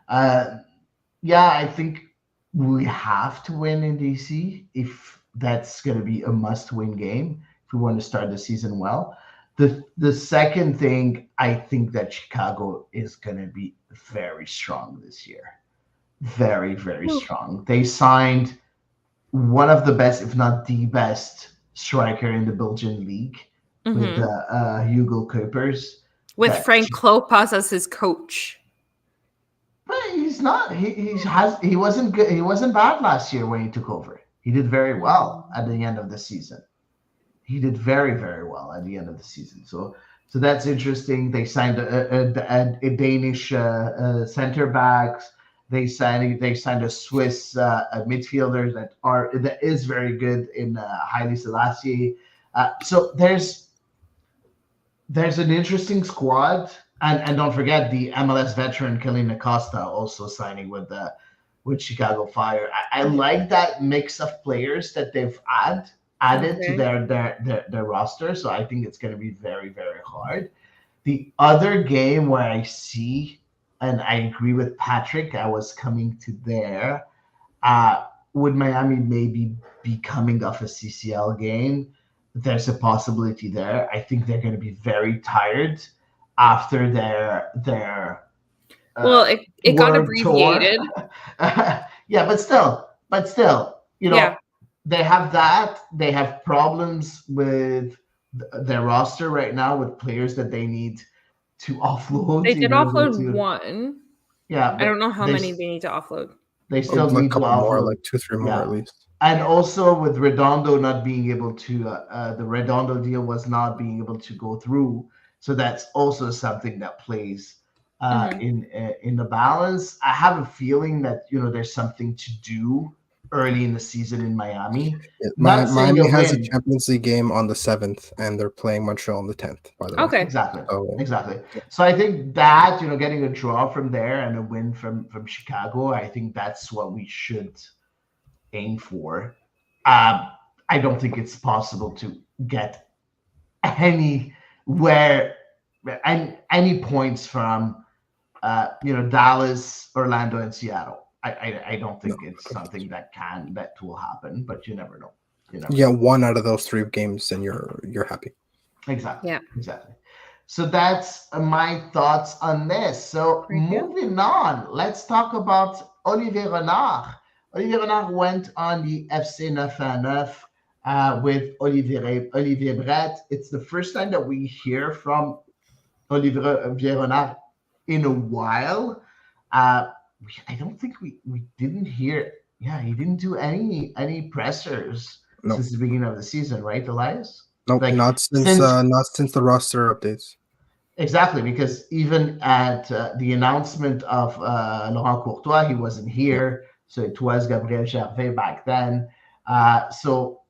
I think we have to win in DC if that's going to be a must-win game if we want to start the season well. The second thing, I think that Chicago is going to be very strong this year. Very, very strong. They signed one of the best, if not the best, striker in the Belgian league with Hugo Kuipers. With Frank Klopas as his coach. But he's not. He wasn't good. He wasn't bad last year when he took over. He did very well at the end of the season. He did very, very well at the end of the season. So that's interesting. They signed a Danish center backs. They signed a Swiss midfielder that is very good in Haile Selassie. So there's an interesting squad, and don't forget the MLS veteran Kelly Acosta also signing with Chicago Fire. I like that mix of players that they've added to their roster. So I think it's going to be very, very hard. The other game where I see, and I agree with Patrick, I was coming to there, would Miami maybe be coming off a CCL game? There's a possibility there. I think they're going to be very tired after their it got abbreviated. but still, they have that. They have problems with their roster right now with players that they need to offload. They did offload one. Yeah. I don't know how many they need to offload. They still need to offload more, like 2-3 more at least. And also with Redondo not being able to, the Redondo deal was not being able to go through. So that's also something that plays in the balance. I have a feeling that, there's something to do early in the season in Miami. Miami has a Champions League game on the 7th, and they're playing Montreal on the 10th, by the way. Okay. Exactly. So I think that, getting a draw from there and a win from Chicago, I think that's what we should aim for. I don't think it's possible to get any points from Dallas, Orlando, and Seattle. I don't think it's something that will happen, but you never know. Yeah, one out of those 3 games, and you're happy. Exactly. Yeah. Exactly. So that's my thoughts on this. So moving on, let's talk about Olivier Renard. Olivier Renard went on the FC 919 with Olivier Brett. It's the first time that we hear from Olivier Renard in a while. I don't think we didn't hear. Yeah, he didn't do any pressers since the beginning of the season, right, Elias? Nope, not since the roster updates. Exactly, because even at the announcement of Laurent Courtois, he wasn't Yeah. here. So it was Gabriel Gervais back then. So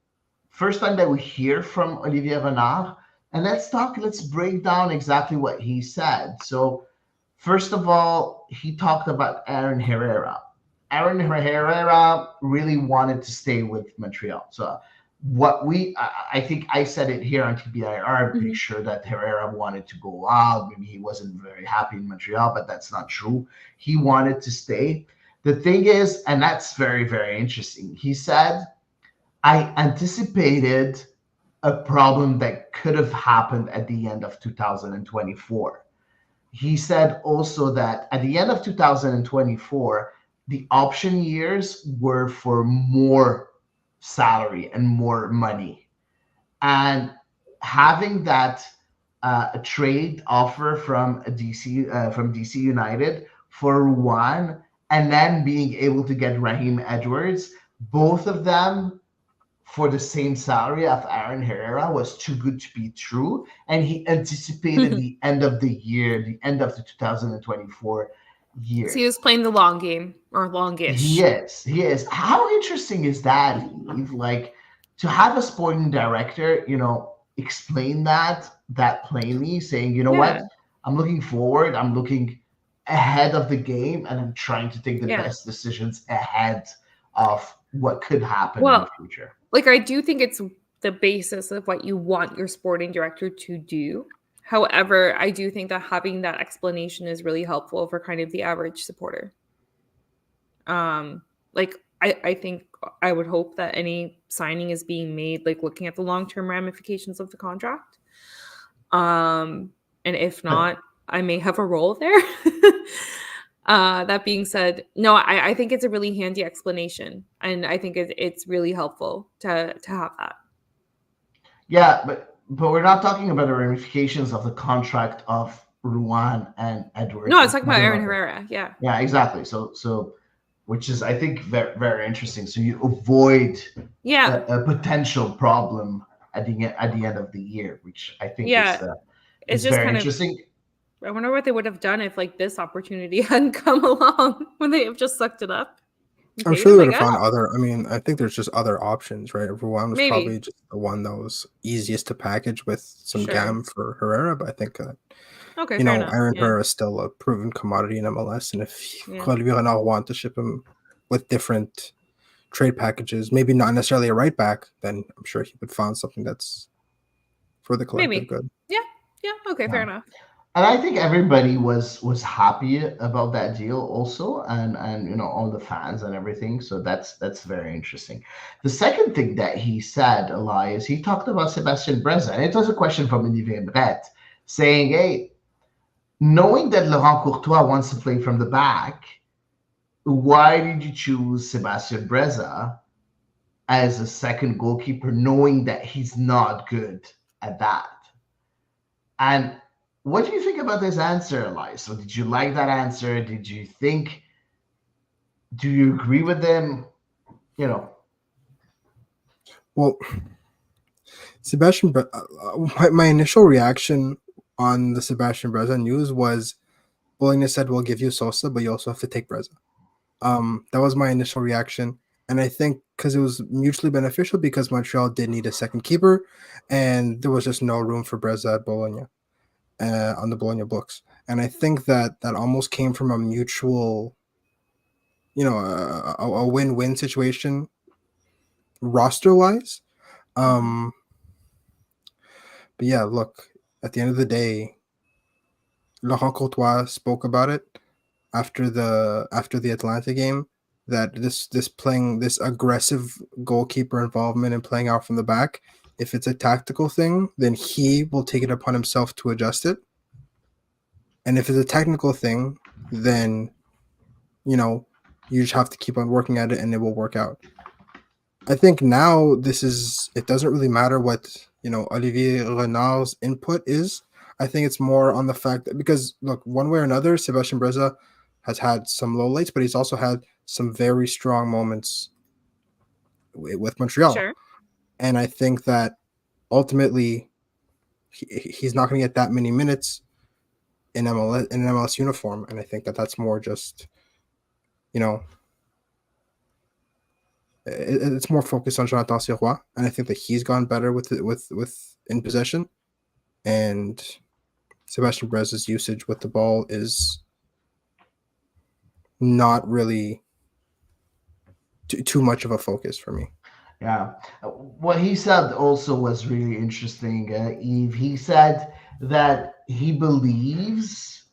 first time that we hear from Olivier Renard. And let's break down exactly what he said. So first of all, he talked about Aaron Herrera. Aaron Herrera really wanted to stay with Montreal. So I think I said it here on TBIR. I'm pretty sure that Herrera wanted to go out. Maybe he wasn't very happy in Montreal, but that's not true. He wanted to stay. The thing is, and that's very, very interesting. He said, I anticipated a problem that could have happened at the end of 2024. He said also that at the end of 2024, the option years were for more salary and more money. And having that trade offer from DC United for one, and then being able to get Raheem Edwards, both of them for the same salary of Aaron Herrera was too good to be true. And he anticipated the end of the year, the end of the 2024 year. So he was playing the long game or longish. He is. How interesting is that, Eve? Like to have a sporting director, explain that plainly, saying, what, I'm looking forward, I'm looking ahead of the game, and I'm trying to take the best decisions ahead of what could happen in the future. Like, I do think it's the basis of what you want your sporting director to do. However, I do think that having that explanation is really helpful for kind of the average supporter. I think I would hope that any signing is being made, like looking at the long-term ramifications of the contract. And if not, I may have a role there. That being said, no, I think it's a really handy explanation, and I think it's really helpful to have that. Yeah, but we're not talking about the ramifications of the contract of Ruan and Edwards. No, I was talking about Aaron Herrera. Yeah. Yeah, exactly. So, which is, I think, very, very interesting. So you avoid a potential problem at the end of the year, which I think is just very interesting. I wonder what they would have done if like this opportunity hadn't come along. Would they have just sucked it up? I'm sure they would have found other. I mean, I think there's just other options, right? Ruan was probably just the one that was easiest to package with some gam for Herrera, but I think Aaron Herrera is still a proven commodity in MLS, and if Olivier Renard want to ship him with different trade packages, maybe not necessarily a right back, then I'm sure he would find something that's for the collective good. Yeah. Okay, fair enough. And I think everybody was happy about that deal also, and all the fans and everything. So that's very interesting. The second thing that he said, Elias, he talked about Sebastian Breza, and it was a question from Olivier Brett saying, "Hey, knowing that Laurent Courtois wants to play from the back, why did you choose Sebastian Breza as a second goalkeeper, knowing that he's not good at that?" And what do you think about this answer, Elias? So did you like that answer? Do you agree with them? Well, Sebastian, my initial reaction on the Sebastian Breza news was Bologna said, we'll give you Sosa, but you also have to take Breza. That was my initial reaction. And I think because it was mutually beneficial because Montreal did need a second keeper and there was just no room for Breza at Bologna. On the Bologna books. And I think that almost came from a mutual, a win-win situation roster-wise. But yeah, look, at the end of the day, Laurent Courtois spoke about it after the Atlanta game, that this aggressive goalkeeper involvement and playing out from the back, if it's a tactical thing, then he will take it upon himself to adjust it. And if it's a technical thing, then, you just have to keep on working at it and it will work out. I think now it doesn't really matter what, Olivier Renard's input is. I think it's more on the fact that, because look, one way or another, Sebastian Breza has had some lowlights, but he's also had some very strong moments with Montreal. Sure. And I think that ultimately he's not going to get that many minutes. in an MLS uniform, and I think that's more just, it's more focused on Jonathan Sirois, and I think that he's gone better with in possession, and Sebastian Breza's usage with the ball is not really too much of a focus for me. Yeah. What he said also was really interesting, Eve. He said that he believes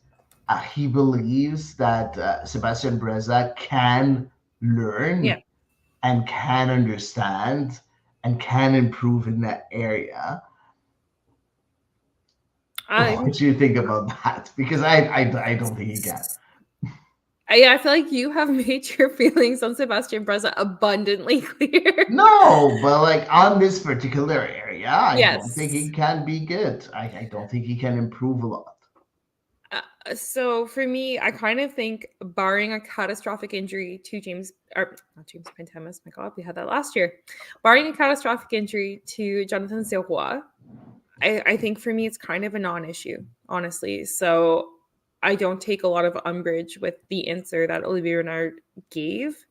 that Sebastian Breza can learn Yeah. and can understand and can improve in that area. What do you think about that? Because I don't think he can. I feel like you have made your feelings on Sebastian Breza abundantly clear. No, but like on this particular area, I Yes. don't think he can be good. I don't think he can improve a lot. So for me, I kind of think, barring a catastrophic injury to not James Pantemis, my God, we had that last year. Barring a catastrophic injury to Jonathan Sirois, I think for me it's kind of a non-issue, honestly. So I don't take a lot of umbrage with the answer that Olivier Renard gave.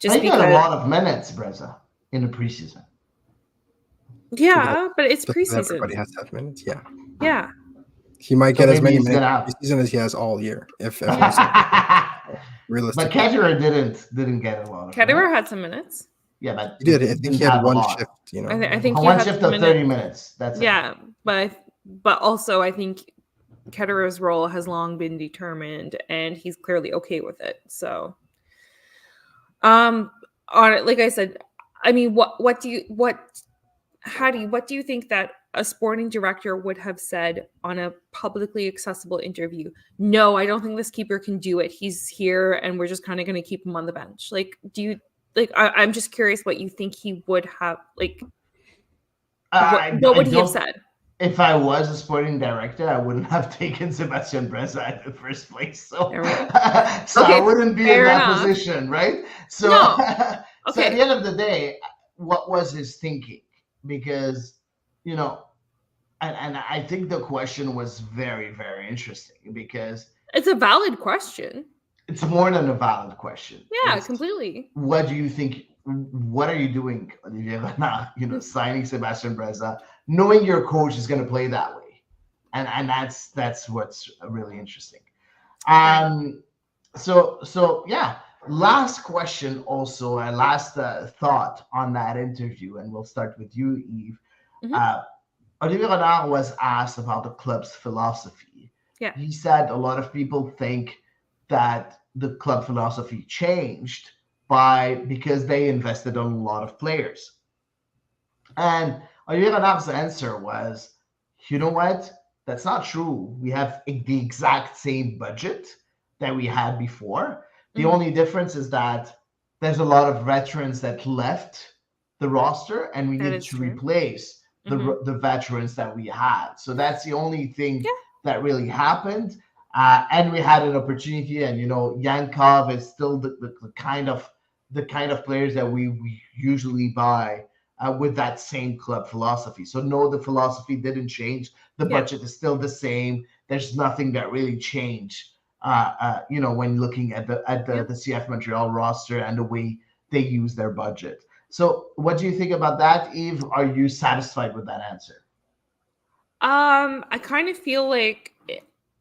I got a lot of minutes, Breza, in the preseason. Yeah, but it's preseason. Everybody has to have minutes. Yeah. Yeah. He might get as many minutes preseason as he has all year. If realistically, but Ketterer didn't get a lot of. Ketterer had some minutes. Yeah, but he did. I think he had one shift. I think one shift of 30 minutes. That's it. But also I think Ketterer's role has long been determined, and he's clearly okay with it. So, like I said, I mean, what do you think that a sporting director would have said on a publicly accessible interview? No, I don't think this keeper can do it. He's here, and we're just kind of going to keep him on the bench. Like, do you like? I'm just curious what you think he would have like. What would he have said? If I was a sporting director, I wouldn't have taken Sebastian Breza in the first place. So, I wouldn't be in that position, right? So, so at the end of the day, what was his thinking? Because, and I think the question was very, very interesting, because it's a valid question. It's more than a valid question. Yeah, completely. What do you think? What are you doing, Olivier Renard, signing Sebastian Breza, knowing your coach is going to play that way? And that's what's really interesting. So yeah, last question also, last thought on that interview, and we'll start with you, Eve. Mm-hmm. Olivier Renard was asked about the club's philosophy. Yeah. He said a lot of people think that the club philosophy changed because they invested on a lot of players. And Olivier Renard's answer was, you know what? That's not true. We have the exact same budget that we had before. The only difference is that there's a lot of veterans that left the roster, and we need to replace the veterans that we had. So that's the only thing that really happened. And we had an opportunity, and Yankov is still the kind of players that we usually buy with that same club philosophy. So no, the philosophy didn't change. The budget is still the same. There's nothing that really changed. When looking at the CF Montreal roster and the way they use their budget. So what do you think about that, Eve? Are you satisfied with that answer? I kind of feel like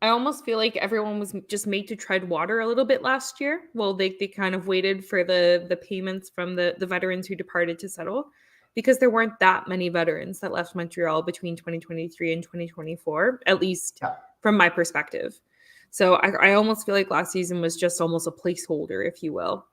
I almost feel like everyone was just made to tread water a little bit last year. Well, they kind of waited for the payments from the veterans who departed to settle, because there weren't that many veterans that left Montreal between 2023 and 2024, at least from my perspective. So I almost feel like last season was just almost a placeholder, if you will.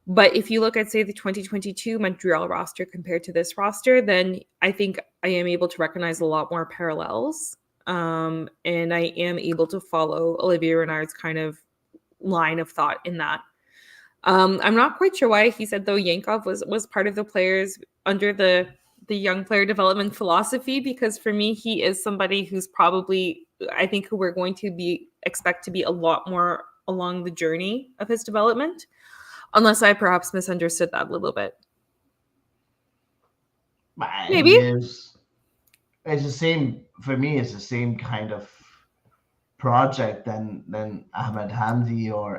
But if you look at, say, the 2022 Montreal roster compared to this roster, then I think I am able to recognize a lot more parallels. And I am able to follow Olivier Renard's kind of line of thought in that. I'm not quite sure why he said, though, Yankov was part of the players under the young player development philosophy, because for me, he is somebody who's probably, I think, who we're going to expect to be a lot more along the journey of his development, unless I perhaps misunderstood that a little bit. Maybe. It's the same, for me, it's the same kind of project than Ahmed Hamdi or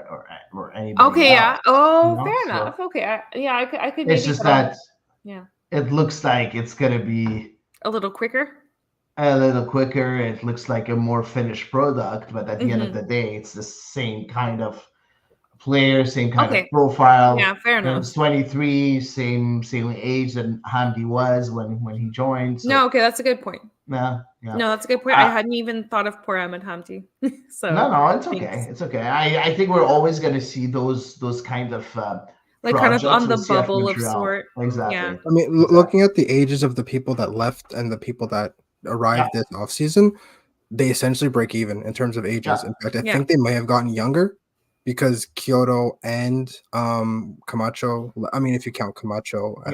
anybody Okay, yeah. else. Oh, fair So enough. Okay, I could it's maybe just get on. that Yeah, it looks like it's gonna be a little quicker. a little quicker. It looks like a more finished product, but at the end of Mm-hmm. the day, it's the same kind of player, same kind of Okay, profile. yeah, fair Turns enough. 23, same age that Hamdi was when he joined. So No, okay, that's a good point. yeah, yeah. No, that's a good point. I hadn't even thought of poor Ahmed Hamdi. So No, it's thanks. okay. It's okay. I think we're always going to see those kind of Like kind of projects on the with CF bubble of Montreal. sort. Exactly. Yeah. I mean, Exactly. looking at the ages of the people that left and the people that arrived this offseason, they essentially break even in terms of ages. Yeah. In fact, I Yeah. think they may have gotten younger because Kyoto and Camacho. I mean, if you count Camacho as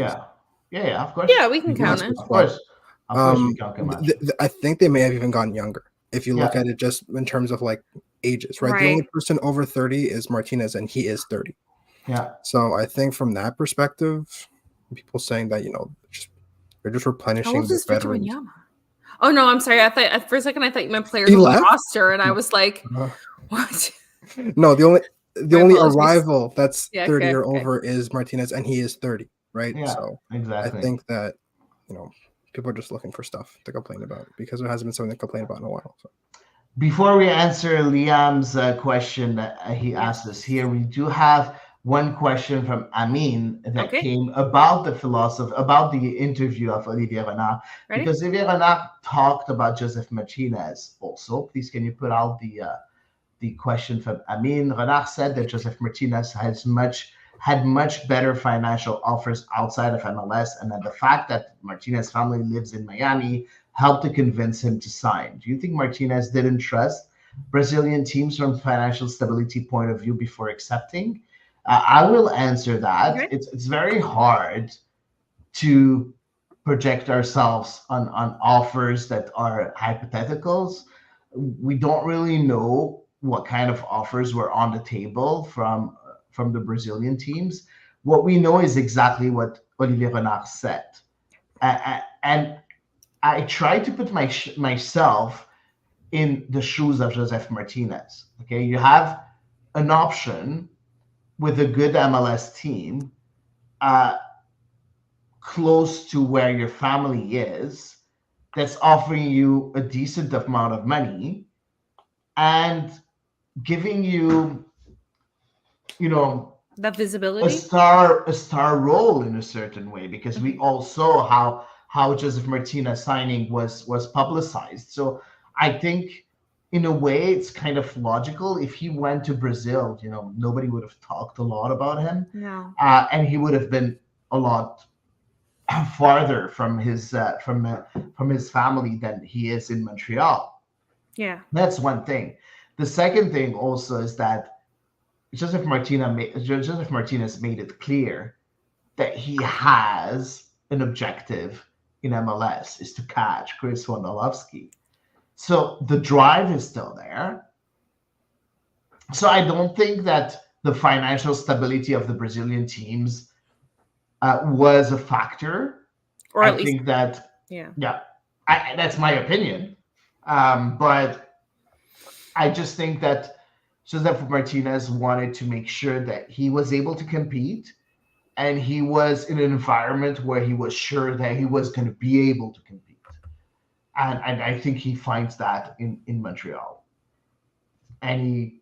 Yeah, of course. Yeah, we can count it. Of course. Of course we count Camacho. I think they may have even gotten younger if you look Yeah. at it just in terms of like ages, right? The Right. only person over 30 is Martinez, and he is 30. Yeah. So I think from that perspective, people saying that they're just How replenishing old the is Victor veterans. Wanyama? Oh no, I'm sorry. I thought for a second I thought you meant players He on the left? roster, and I was like, what? No, the My only apologies. arrival that's Yeah, 30 okay, or okay. over is Martinez, and he is 30, right? Yeah. So Exactly. I think that people are just looking for stuff to complain about because there hasn't been something to complain about in a while. So. Before we answer Liam's question that he asked us here, we do have one question from Amin that came about the philosophy, about the interview of Olivier Renard. Ready? Because Olivier Renard talked about Joseph Martinez also. Please, can you put out the question from Amin? Renard said that Joseph Martinez had much better financial offers outside of MLS, and that the fact that Martinez's family lives in Miami helped to convince him to sign. Do you think Martinez didn't trust Brazilian teams from financial stability point of view before accepting? I will answer that. Okay. It's very hard to project ourselves on offers that are hypotheticals. We don't really know what kind of offers were on the table from the Brazilian teams. What we know is exactly what Olivier Renard said. And I try to put myself in the shoes of Joseph Martinez. Okay, you have an option with a good MLS team, close to where your family is, that's offering you a decent amount of money and giving you, that a visibility. star role in a certain way, because we all saw how Joseph Martinez signing was publicized. So I think in a way it's kind of logical. If he went to Brazil, nobody would have talked a lot about him. No. And he would have been a lot farther from his family than he is in Montreal. Yeah. That's one thing. The second thing also is that Joseph Martinez made it clear that he has an objective in MLS, is to catch Chris Wondolowski. So the drive is still there. So I don't think that the financial stability of the Brazilian teams was a factor. Or at I least, think that, yeah. That's my opinion. But I just think that Joseph Martinez wanted to make sure that he was able to compete, and he was in an environment where he was sure that he was going to be able to compete. And I think he finds that in Montreal. I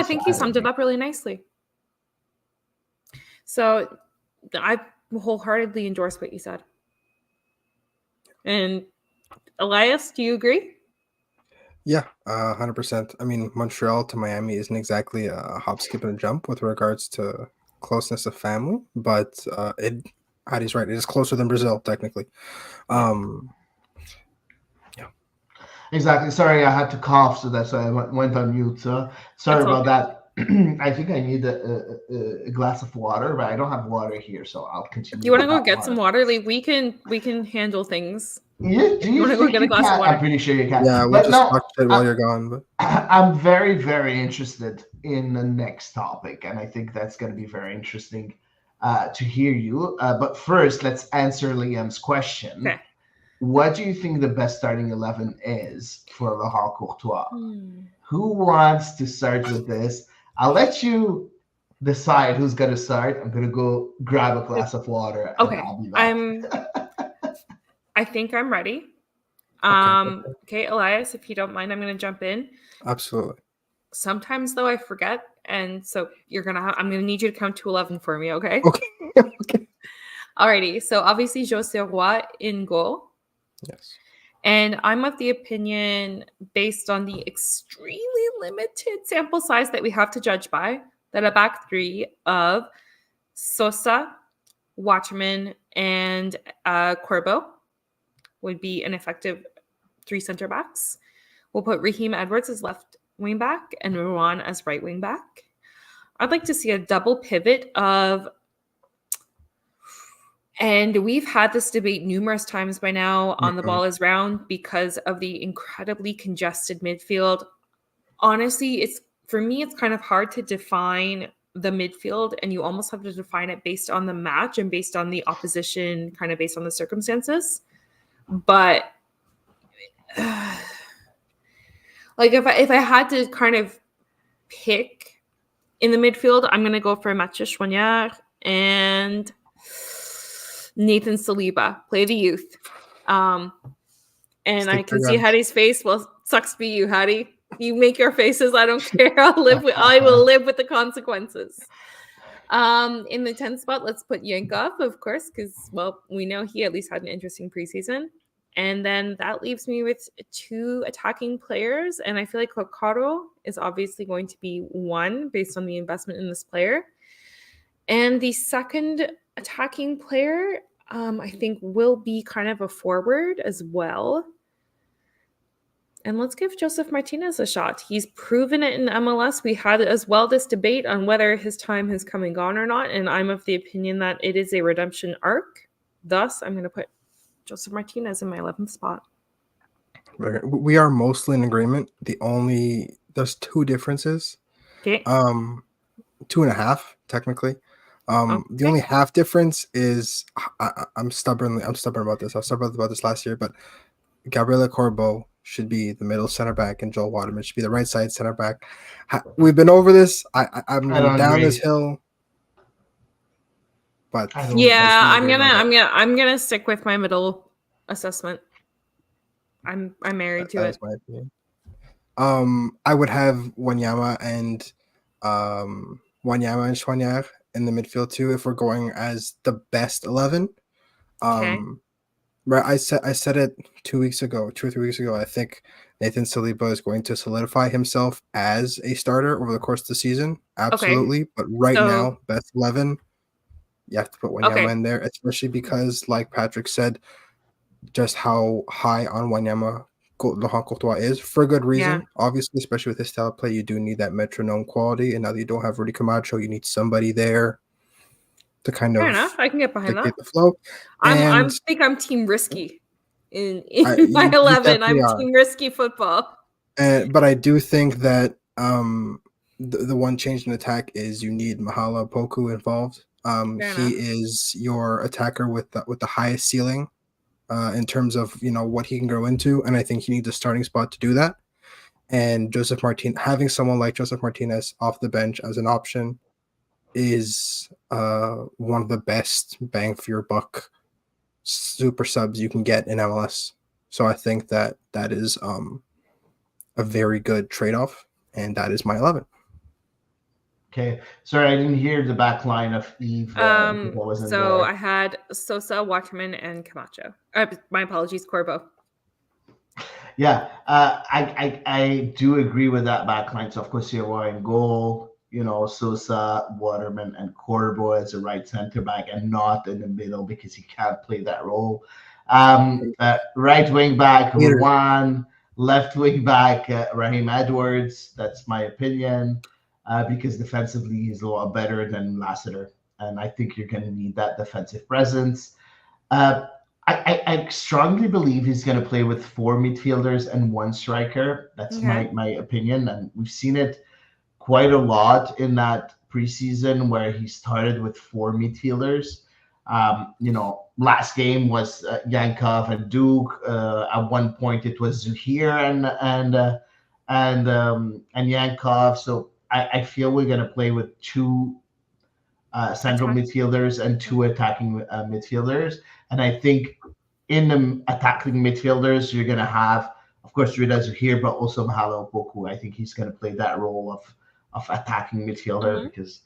think he summed it up really nicely. So I wholeheartedly endorse what you said. And Elias, do you agree? Yeah, 100%. I mean, Montreal to Miami isn't exactly a hop, skip, and a jump with regards to closeness of family, but Hady's right. It is closer than Brazil, technically. Yeah. Exactly. Sorry, I had to cough, so that's why I went on mute. So sorry about that. I think I need a glass of water, but I don't have water here, so I'll continue. You want to go get some water? Like we can handle things. Yeah, do you want to go get a glass of water? I'm pretty sure you can. Yeah, we'll just talk shit while you're gone. But I'm very, very interested in the next topic, and I think that's going to be very interesting to hear you. But first, let's answer Liam's question. Okay. what do you think the best starting 11 is for Laurent Courtois? Hmm. Who wants to start with this? I'll let you decide who's going to start. I'm going to go grab a glass of water and Okay. I'll be back. I think I'm ready. Okay. Okay, Elias, if you don't mind, I'm going to jump in. Absolutely. Sometimes though I forget, and so I'm gonna need you to count to 11 for me, okay? Okay. Okay. Alrighty. So obviously José Roy in goal. Yes. And I'm of the opinion, based on the extremely limited sample size that we have to judge by, that a back three of Sosa, Watchman, and Corbo would be an effective 3 center backs. We'll put Raheem Edwards as left wing back and Ruan as right wing back. I'd like to see a double pivot of, and we've had this debate numerous times by now on The Ball is Round because of the incredibly congested midfield. Honestly, for me, it's kind of hard to define the midfield, and you almost have to define it based on the match and based on the opposition, kind of based on the circumstances. But like if I had to kind of pick in the midfield, I'm going to go for Mathieu Choignard and Nathan Saliba, play the youth. And I can see Hady's face. Well, sucks to be you, Hady. You make your faces. I don't care. I will live with the consequences. In the 10th spot, let's put Yankov, of course, because, well, we know he at least had an interesting preseason. And then that leaves me with 2 attacking players. And I feel like Kokaro is obviously going to be one based on the investment in this player. And the second attacking player, I think, will be kind of a forward as well. And let's give Joseph Martinez a shot. He's proven it in MLS. We had as well this debate on whether his time has come and gone or not. And I'm of the opinion that it is a redemption arc. Thus, I'm going to put Joseph Martinez in my 11th spot. We are mostly in agreement. There's 2 differences. Okay. 2.5 technically. The only half difference is I'm stubborn about this. I was stubborn about this last year, but Gabriele Corbo should be the middle center back and Joel Waterman should be the right side center back. We've been over this. I'm going down this hill. But yeah, I'm gonna stick with my middle assessment. I'm married to it. That's my opinion. I would have Wanyama and Choignard in the midfield too if we're going as the best 11. Right, I said it 2 or 3 weeks ago. I think Nathan Saliba is going to solidify himself as a starter over the course of the season. Absolutely, but now, best 11, you have to put Wanyama in there, especially because, like Patrick said, just how high on Wanyama Laurent Courtois is for good reason. Yeah. Obviously, especially with his style of play, you do need that metronome quality, and now that you don't have Rudy Camacho, you need somebody there to kind of. Fair enough. I can get behind that. The flow. I think I'm team risky in my 11. I'm team risky football. But I do think that the one change in attack is you need Mahala Poku involved. He is your attacker with the highest ceiling in terms of what he can grow into, and I think he needs a starting spot to do that. And having someone like Joseph Martinez off the bench as an option is one of the best bang for your buck super subs you can get in MLS. So I think that is a very good trade-off, and that is my 11. Okay, sorry, I didn't hear the back line of Eve. I had Sosa, Watchman, and Camacho. My apologies, Corbo. Yeah, I do agree with that back line. So of course you are in goal. Sosa, Waterman, and Corbo as a right center back, and not in the middle because he can't play that role. Right wing back, Ruan. Left wing back, Raheem Edwards. That's my opinion. Because defensively he's a lot better than Lassiter, and I think you're going to need that defensive presence. I strongly believe he's going to play with 4 midfielders and 1 striker. That's my opinion, and we've seen it quite a lot in that preseason where he started with 4 midfielders. Last game was Yankov and Duke. At one point, it was Zuhir and Yankov. So I feel we're going to play with two central midfielders and two attacking midfielders. And I think in the attacking midfielders, you're going to have, of course, Rida Zuhir, but also Mahalo Poku. I think he's going to play that role of attacking midfielder because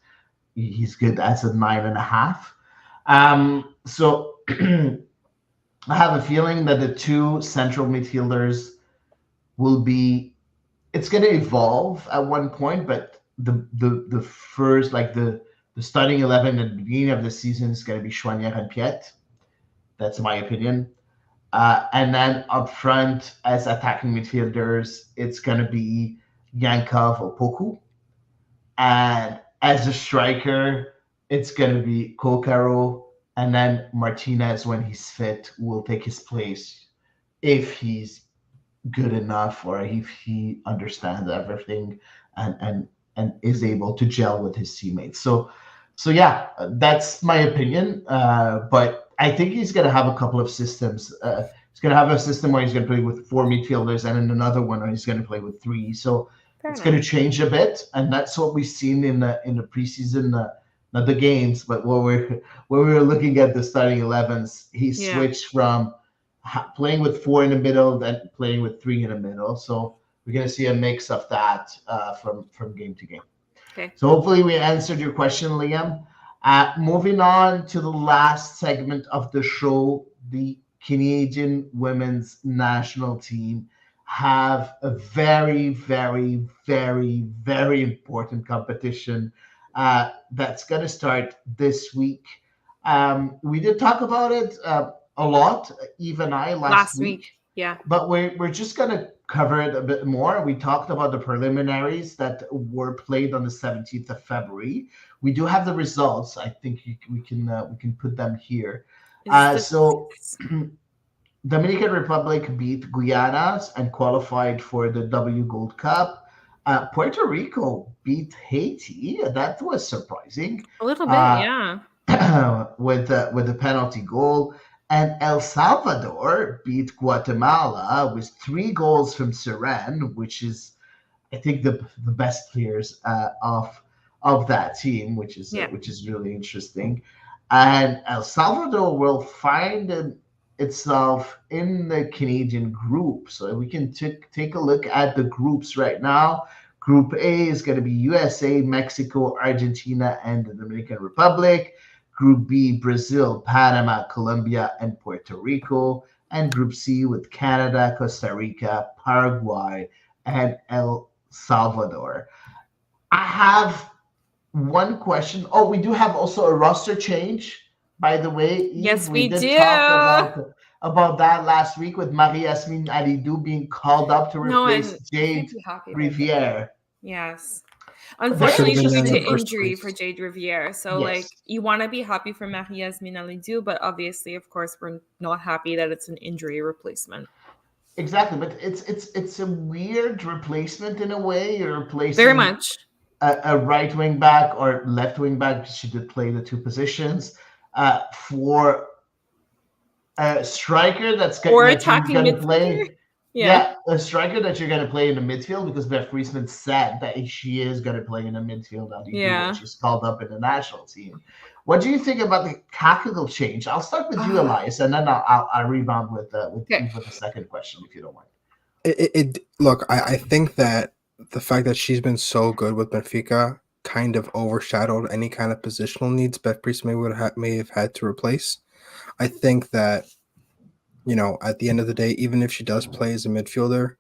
he's good as a 9.5. So I have a feeling that the two central midfielders will be. It's going to evolve at one point, but the first the starting 11 at the beginning of the season is going to be Chouanière and Piet. That's my opinion. And then up front as attacking midfielders, it's going to be Yankov or Poku. And as a striker, it's going to be Kokaro. And then Martinez, when he's fit, will take his place if he's good enough or if he understands everything and is able to gel with his teammates. So yeah, that's my opinion. But I think he's going to have a couple of systems. He's going to have a system where he's going to play with 4 midfielders and in another one where he's going to play with 3. So it's going to change a bit, and that's what we've seen in the preseason, not the games, but when we were looking at the starting 11s, he switched from playing with 4 in the middle, then playing with 3 in the middle. So we're going to see a mix of that from game to game. Okay. So hopefully we answered your question, Liam. Moving on to the last segment of the show, the Canadian women's national team have a very, very, very, very important competition that's going to start this week. We did talk about it a lot, Eve and I, last week. Yeah. But we're just going to cover it a bit more. We talked about the preliminaries that were played on the 17th of February. We do have the results. I think we can put them here. So Dominican Republic beat Guyana and qualified for the W Gold Cup. Puerto Rico beat Haiti. That was surprising. A little bit, yeah. with a penalty goal. And El Salvador beat Guatemala with 3 goals from Seren, which is, I think, the best players of that team, which is really interesting. And El Salvador will find itself in the Canadian group. So we can take a look at the groups right now. Group A is going to be USA, Mexico, Argentina, and the Dominican Republic. Group B, Brazil, Panama, Colombia, and Puerto Rico. And Group C with Canada, Costa Rica, Paraguay, and El Salvador. I have one question. Oh, we do have also a roster change, by the way. Yes, we did do. talk about that last week with Marie-Yasmine Alidou being called up to replace Jade Riviere. Yes. Unfortunately, due to injury for Jade Riviere. So, you want to be happy for Marie-Yasmine Alidou, but obviously, of course, we're not happy that it's an injury replacement. Exactly, but it's a weird replacement in a way. You're replacing very much a right wing back or left wing back. She did play the 2 positions for a striker that's going to play. Yeah, a striker that you're going to play in the midfield because Beth Friesman said that she is going to play in the midfield. When she's called up in the national team. What do you think about the tactical change? I'll start with you, Elias, and then I'll rebound with the second question, if you don't mind. Look, I think that the fact that she's been so good with Benfica kind of overshadowed any kind of positional needs Beth Friesman may have had to replace. I think that, at the end of the day, even if she does play as a midfielder,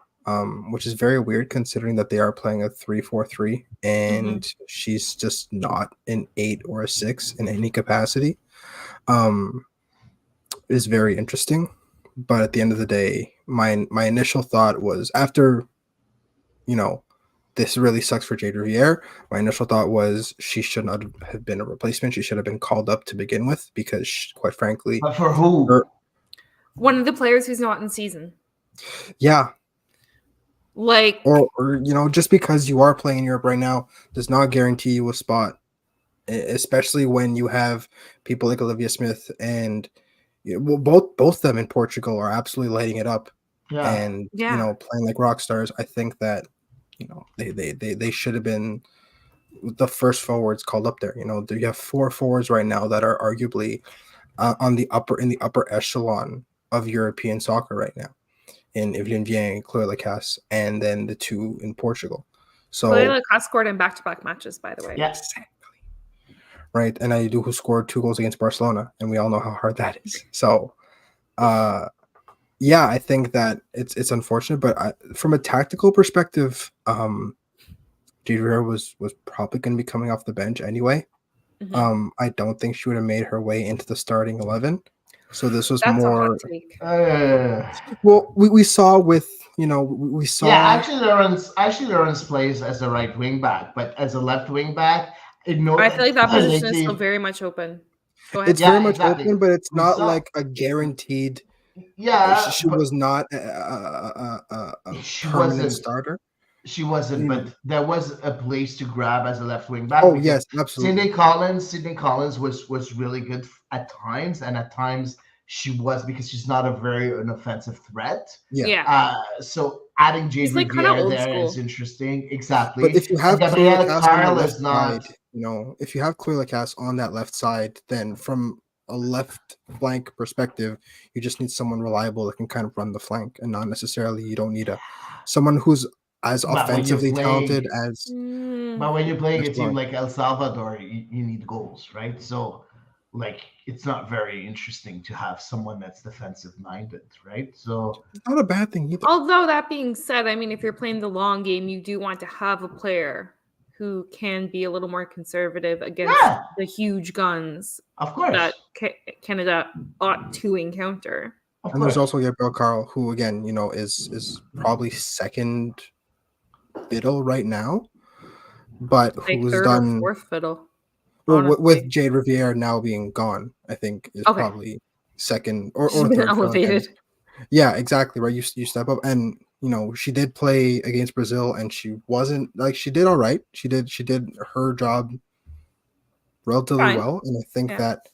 which is very weird considering that they are playing a 3-4-3 and she's just not an 8 or a 6 in any capacity, is very interesting. But at the end of the day, my initial thought was after, this really sucks for Jade Riviere. My initial thought was she should not have been a replacement. She should have been called up to begin with because, quite frankly, but for who? One of the players who's not in season. Yeah. Like, or just because you are playing in Europe right now does not guarantee you a spot especially when you have people like Olivia Smith and both of them in Portugal are absolutely lighting it up, Yeah. and Yeah. playing like rock stars. I think that they should have been the first forwards called up there. You have 4 forwards right now that are arguably in the upper echelon of European soccer right now, in Evelyn Viens, Chloé Lacasse, and then the 2 in Portugal. Chloé So Lacasse scored in back-to-back matches, by the way. Yeah. exactly. Right, and Aidou, who scored 2 goals against Barcelona, and we all know how hard that is. So, yeah, I think that it's unfortunate, but from a tactical perspective, Jade Rivera was probably going to be coming off the bench anyway. Mhm. I don't think she would have made her way into the starting 11. So this was That's a hot more. take. Well, we saw with we saw. Yeah, actually Lawrence plays as a right wing back, but as a left wing back, I feel like that position is still lately, very much open. Go It's ahead. very yeah, much exactly. open, but it's We not saw, like a guaranteed. yeah, She but was not a she permanent wasn't. starter. She wasn't, You know. but there was a place to grab as a left wing back Oh because yes, absolutely. Sydney Collins was really good at times, and at times she was because she's not a very an offensive threat. Yeah. Yeah. So adding Jade She's like kind of Riviere old there is school. interesting. But Exactly. if you And have Chloe Gabrielle Lacasse on the Carl left is side, not. if you have Chloe Lacasse on that left side, then from a left flank perspective, you just need someone reliable that can kind of run the flank, and not necessarily you don't need someone who's as But when you're offensively talented playing, as Mm. but when you're playing a team Lauren. like El Salvador, you need goals, right? So, like, it's not very interesting to have someone that's defensive minded, right? So, It's not a bad thing either. Although that being said, I mean, if you're playing the long game, you do want to have a player who can be a little more conservative against yeah, the huge guns of course, that Canada ought to encounter. of And there's course. also Gabriel Carl, who again, is probably second fiddle right now, but Like who's third or done fourth fiddle, well honestly. with Jade Riviere now being gone. I think is Okay. probably second or She's been third fiddle again. elevated. Yeah, exactly. Right. You step up, and she did play against Brazil, and she wasn't like she did all right. She did her job relatively Fine. well, and I think Yeah. that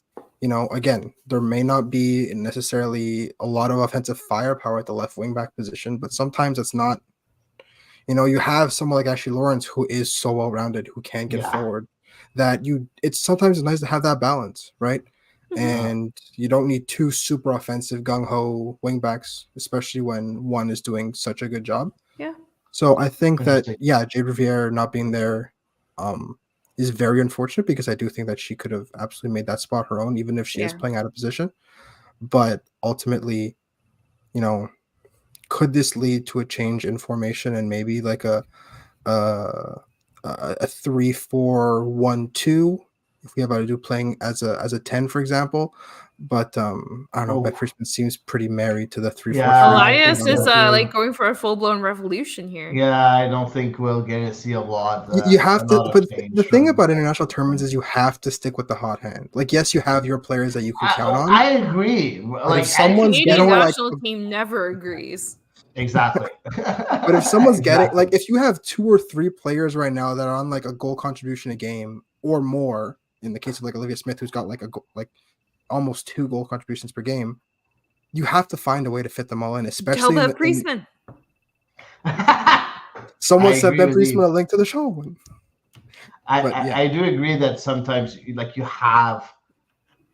again, there may not be necessarily a lot of offensive firepower at the left wing back position, but sometimes it's not. You have someone like Ashley Lawrence who is so well rounded, who can get Yeah, forward. That it's sometimes nice to have that balance, right? Mhm. And you don't need 2 super offensive gung ho wingbacks, especially when one is doing such a good job. Yeah. So I think that interesting. Jade Riviere not being there is very unfortunate, because I do think that she could have absolutely made that spot her own, even if she is Yeah. playing out of position. But ultimately, could this lead to a change in formation and maybe like a 3-4-1-2 if we have Aidou playing as a 10, for example? But I don't know. Oh, Bet Friesman seems pretty married to the 3-4-3. yeah, I think Elias is so too. like going for a full blown revolution here. Yeah, I don't think we'll get to see a lot You have to, of but change the thing from. about international tournaments is you have to stick with the hot hand. Like, yes, you have your players that you can count on, I agree. but if Like, The someone's Canadian getting like, national team never agrees. exactly. but if someone's getting Exactly. like, if you have 2 or 3 players right now that are on like a goal contribution a game or more, in the case of like Olivia Smith, who's got like almost 2 goal contributions per game, you have to find a way to fit them all in, Tell especially Ben Priestman. someone I sent agree Ben with Priestman you. a link to the show. But yeah, I do agree that sometimes like you have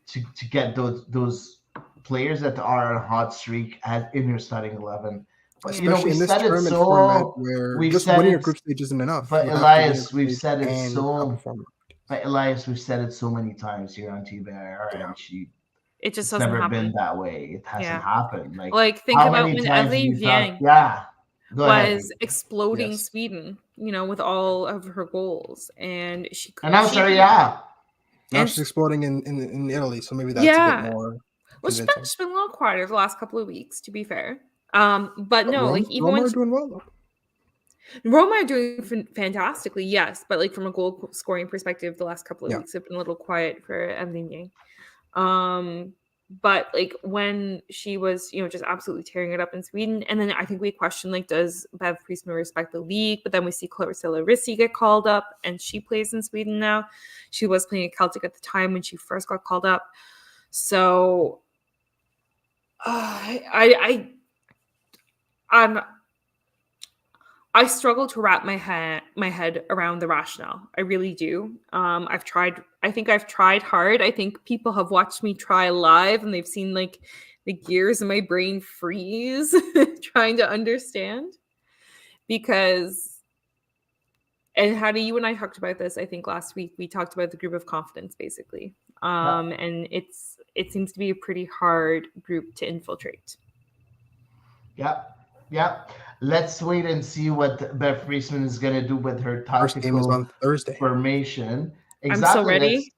to get those players that are on a hot streak in your starting 11. But especially we in this said it tournament format so where we've just said winning a it. group stage isn't enough. But You have to win a Elias, group we've stage said it and so. outperform. But Elias, we've said it so many times here on TBR, Yeah. and It just it's doesn't never happen. been that way. It hasn't happened. Like think how about many when times have Evelyn you thought, Viang yeah, go ahead. was exploding Yes. Sweden, with all of her goals, and she And now, she sorry, yeah. Now and she's exploding in Italy, so maybe that's a bit yeah. more Well, convincing. she's been a little quieter the last couple of weeks, to be fair. But no, like even Roma when are doing well though. Roma are doing fantastically, yes, but like from a goal scoring perspective, the last couple of Yeah. weeks have been a little quiet for Evelyn Yang. But like when she was, just absolutely tearing it up in Sweden, and then I think we questioned like, does Bev Priestman respect the league? But then we see Clarissa Rissi get called up, and she plays in Sweden now. She was playing at Celtic at the time when she first got called up. So I struggle to wrap my head around the rationale. I really do. I've tried. I think I've tried hard. I think people have watched me try live, and they've seen like the gears in my brain freeze trying to understand. Because, and Hady, you and I talked about this, I think last week. We talked about the group of confidence, basically. And it seems to be a pretty hard group to infiltrate. Yeah. Let's wait and see what Bev Priestman is going to do with her First game is tactical on Thursday. formation. Exactly. I'm so ready.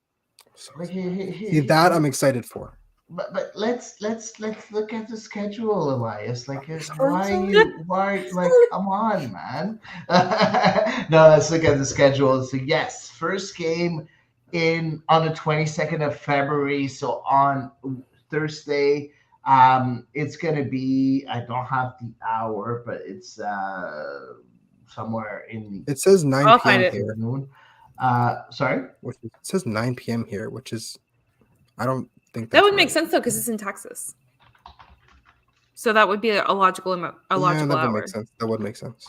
See, that I'm excited for. But let's look at the schedule, Elias. Like, why like, come on, man. No, let's look at the schedule. So yes, first game on the 22nd of February. So on Thursday. It's gonna be, I don't have the hour, but it's somewhere in the, it says 9 p.m. here. Noon. Sorry? It says 9 p.m. here, which is, I don't think that would make sense though, because it's in Texas. So that would be a logical that hour. would make sense. That would make sense.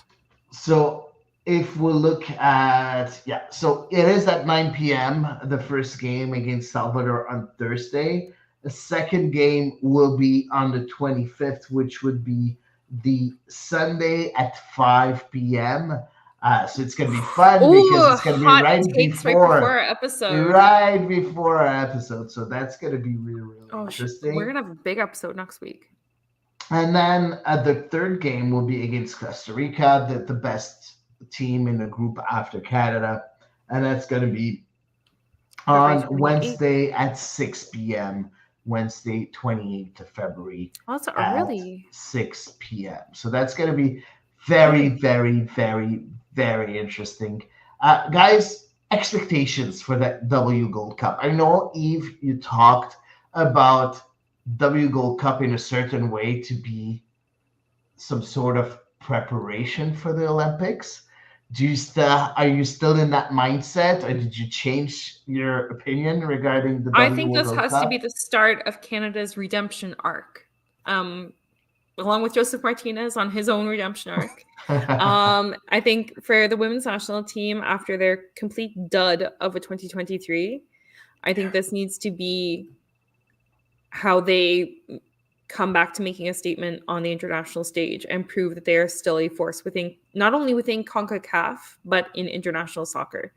So if we look at, so it is at 9 p.m. the first game against Salvador on Thursday. The second game will be on the 25th, which would be the Sunday at 5 p.m. So it's going to be fun because it's going to be right before our episode. Right before our episode. So that's going to be really, really interesting. We're going to have a big episode next week. And then the third game will be against Costa Rica, the best team in the group after Canada. And that's going to be on Wednesday at 6 p.m. Wednesday, 28th of February. Oh, that's early. 6 p.m. So that's going to be very, very, very, very interesting. Guys, expectations for that W Gold Cup. I know, Eve, you talked about W Gold Cup in a certain way to be some sort of preparation for the Olympics. Are you still in that mindset, or did you change your opinion regarding the W Gold Cup? I think this has to be the start of Canada's redemption arc, along with Joseph Martinez on his own redemption arc. I think for the women's national team, after their complete dud of a 2023, I think this needs to be how they come back to making a statement on the international stage and prove that they are still a force not only within CONCACAF, but in international soccer.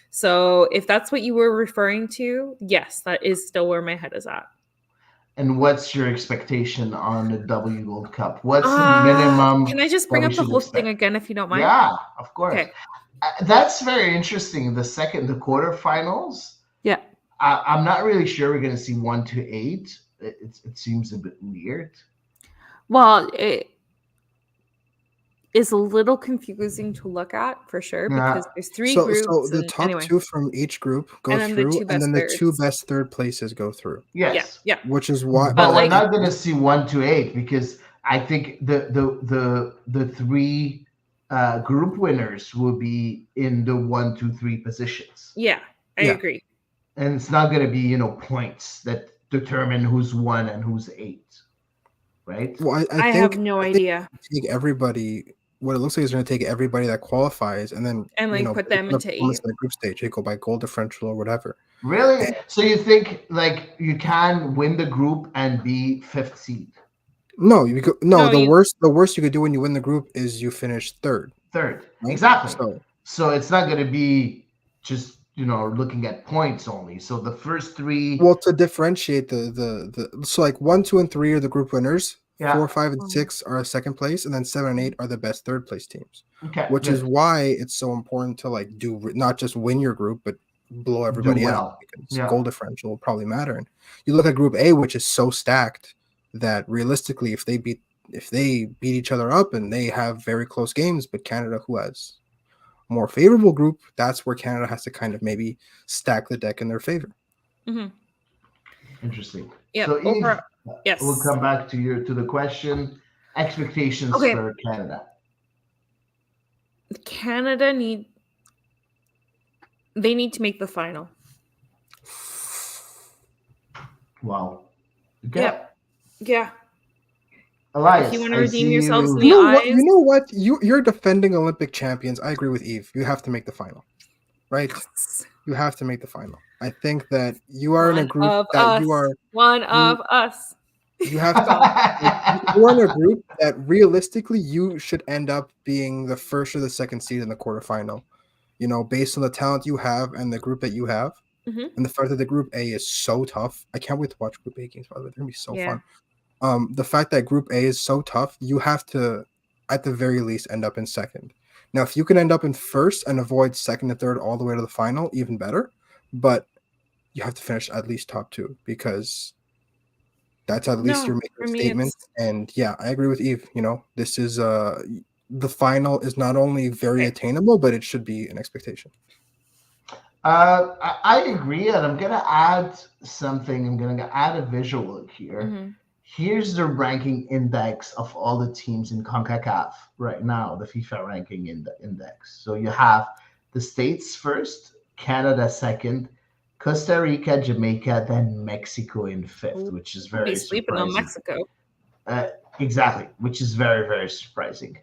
So if that's what you were referring to, yes, that is still where my head is at. And what's your expectation on the W Gold Cup? What's the minimum? Can I just bring up the whole thing again, if you don't mind? Yeah, of course. Okay. That's very interesting. The quarterfinals. Yeah. I'm not really sure we're going to see 1 to 8. It seems a bit weird. Well, it is a little confusing to look at for sure, because there's 3 groups. So the top 2 from each group go through, and then the 2 best third places go through. Yes. Yeah. Which is why. But we're not going to see 1 to 8, because I think the 3 group winners will be in the 1, 2, 3 positions. Yeah, I agree. And it's not going to be, points that determine who's 1 and who's 8, right? Well, I have no idea. Take everybody. What it looks like is going to take everybody that qualifies and then put them into 8 the group stage. They go by goal differential or whatever. Really? So you think you can win the group and be 5th seed? No, the worst you could do when you win the group is you finish 3rd. Right? Exactly. So it's not going to be just looking at points only. So the first 3. Well, to differentiate so 1, 2, and 3 are the group winners. 4, 5, and 6 are second place, and then 7 and 8 are the best third place teams. Okay. Which is why it's so important to do not just win your group, but blow everybody out, because goal differential will probably matter. And you look at Group A, which is so stacked that realistically, if they beat each other up and they have very close games, but Canada, who has more favorable group, that's where Canada has to kind of maybe stack the deck in their favor. Mm-hmm. Interesting. Yeah. So Eve, Yes. we'll come back to the question. Expectations for Canada. Canada they need to make the final. Wow. Okay. Yeah. Elias, If you want to I redeem see yourselves in you. the eyes. You know what? You're defending Olympic champions. I agree with Eve. You have to make the final, right? You have to make the final. I think that you are in a group that you are one of us. You have to. You're in a group that realistically you should end up being the first or the second seed in the quarterfinal. You know, based on the talent you have and the group that you have, and the fact that the Group A is so tough. I can't wait to watch Group A games. By the way, they're gonna be so fun. The fact that Group A is so tough, you have to, at the very least, end up in second. Now, if you can end up in first and avoid second and third all the way to the final, even better. But you have to finish at least top two because that's at least you're making a statement. And yeah, I agree with Eve. You know, this is the final is not only very attainable, but it should be an expectation. I agree, and I'm gonna add something. I'm gonna add a visual here. Here's the ranking index of all the teams in CONCACAF right now, the FIFA ranking index. So you have the States first, Canada second, Costa Rica, Jamaica, then Mexico in fifth, which is very sleeping surprising. on Mexico. Exactly, which is very, very surprising.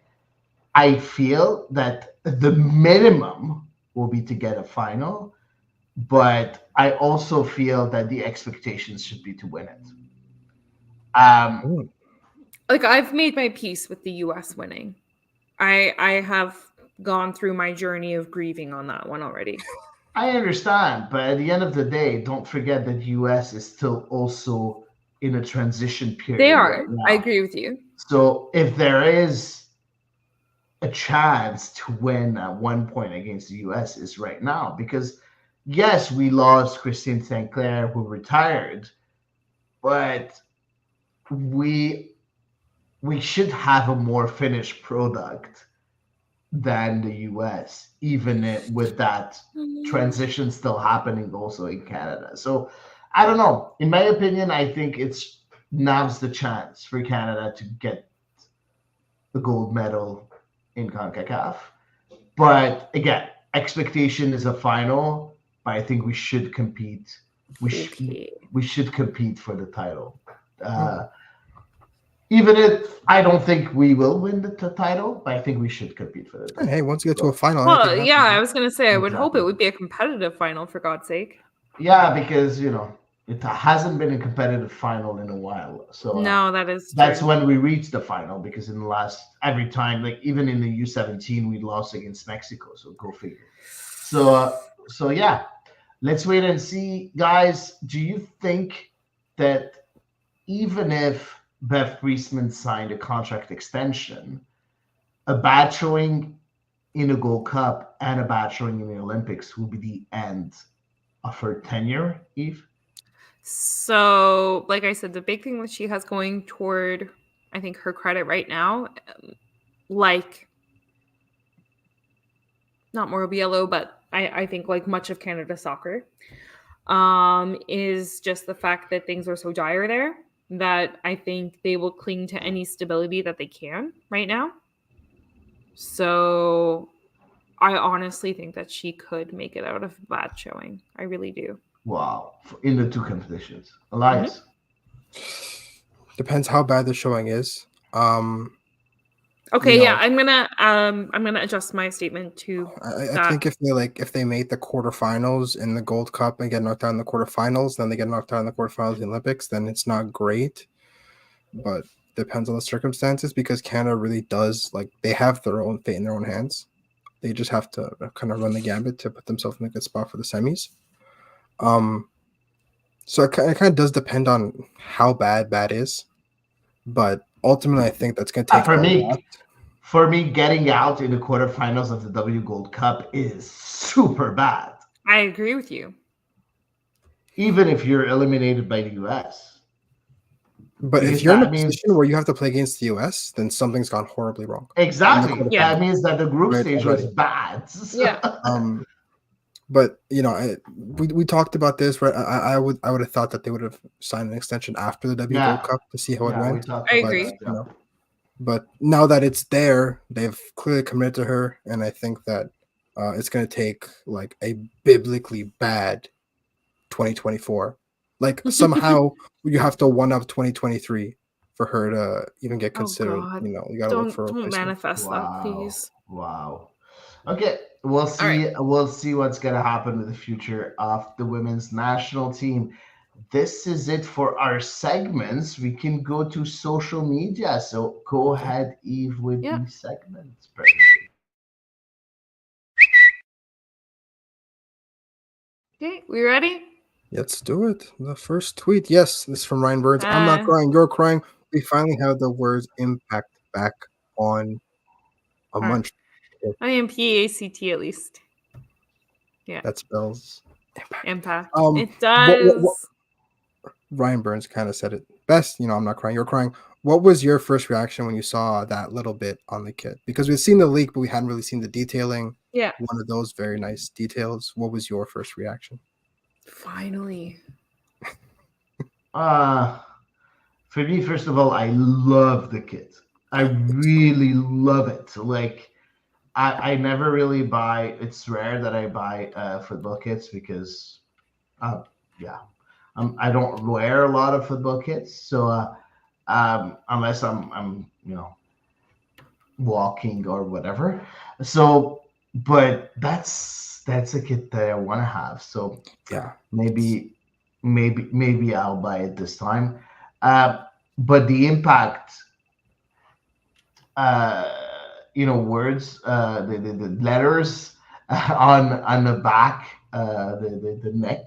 I feel that the minimum will be to get a final, but I also feel that the expectations should be to win it. Like I've made my peace with the US winning. I have gone through my journey of grieving on that one already. I understand, but at the end of the day, don't forget that US is still also in a transition period. They are. Right now. I agree with you. So if there is a chance to win at one point against the US is right now, because yes, we lost Christine St. Clair, who retired, but we should have a more finished product than the US, even with that transition still happening also in Canada. So I don't know. In my opinion, I think now's the chance for Canada to get the gold medal in CONCACAF. But again, expectation is a final, but I think we should compete. We should compete for the title. Even if I don't think we will win the title, but I think we should compete for the title. And hey, once you get to a final, well, yeah, I was going to say, I would hope it would be a competitive final, for God's sake. Yeah, because, you know, it hasn't been a competitive final in a while. So no, that's when we reached the final, because in the last, every time, like even in the U17, we lost against Mexico. So go figure. So yeah, let's wait and see. Guys, do you think that even if Bev Priestman signed a contract extension, a bad showing in a Gold Cup and a bad showing in the Olympics will be the end of her tenure, Eve? So, like I said, the big thing that she has going toward, I think, her credit right now, like, not more Biello, but I think like much of Canada soccer, is just the fact that things are so dire there that I think they will cling to any stability that they can right now. So I honestly think that she could make it out of bad showing. I really do. Wow. In the two competitions. Elias? Depends how bad the showing is. Okay, yeah, I'm gonna adjust my statement to I think if they made the quarterfinals in the Gold Cup and get knocked out in the quarterfinals, then they get knocked out in the quarterfinals of the Olympics, then it's not great. But depends on the circumstances, because Canada really does, like, they have their own fate in their own hands. They just have to kind of run the gambit to put themselves in a good spot for the semis. So it kind of does depend on how bad is, but ultimately I think that's going to take For me, getting out in the quarterfinals of the W Gold Cup is super bad. I agree with you. Even if you're eliminated by the US. But if you're in a position where you have to play against the US, then something's gone horribly wrong. Exactly. Yeah. That means that the group stage was bad. Yeah. But we talked about this, right? I would have thought that they would have signed an extension after the W Gold Yeah, Cup to see how it yeah, we went. talked I about But that. agree. Yeah. but now that it's there, they've clearly committed to her, and I think that it's going to take like a biblically bad 2024. Like somehow you have to one up 2023 for her to even get Oh considered. God. You got to look for a Don't replacement. manifest that, Wow, please. wow. Okay, we'll All right. see. We'll see what's gonna happen with the future of the women's national team. This is it for our segments. We can go to social media. So go Okay. ahead, Eve, with Yep. the segments. Okay, we ready? Let's do it. The first tweet. Yes, this is from Ryan Burns. I'm not Uh crying. You're crying. We finally have the words impact back on a all right. month. I mean PACT at least. Yeah. That spells impact. Impact. Um, It what does. Ryan Burns kind of said it best. I'm not crying. You're crying. What was your first reaction when you saw that little bit on the kit? Because we've seen the leak, but we hadn't really seen the detailing. Yeah. One of those very nice details. What was your first reaction? Finally. Uh, for me, first of all, I love the kit. I really love it. Like, I never really buy. It's rare that I buy football kits because, yeah, I don't wear a lot of football kits. So unless I'm walking or whatever. So, but that's a kit that I want to have. So Yeah. maybe I'll buy it this time. Uh, but the impact, uh, words, the letters on the back, the neck.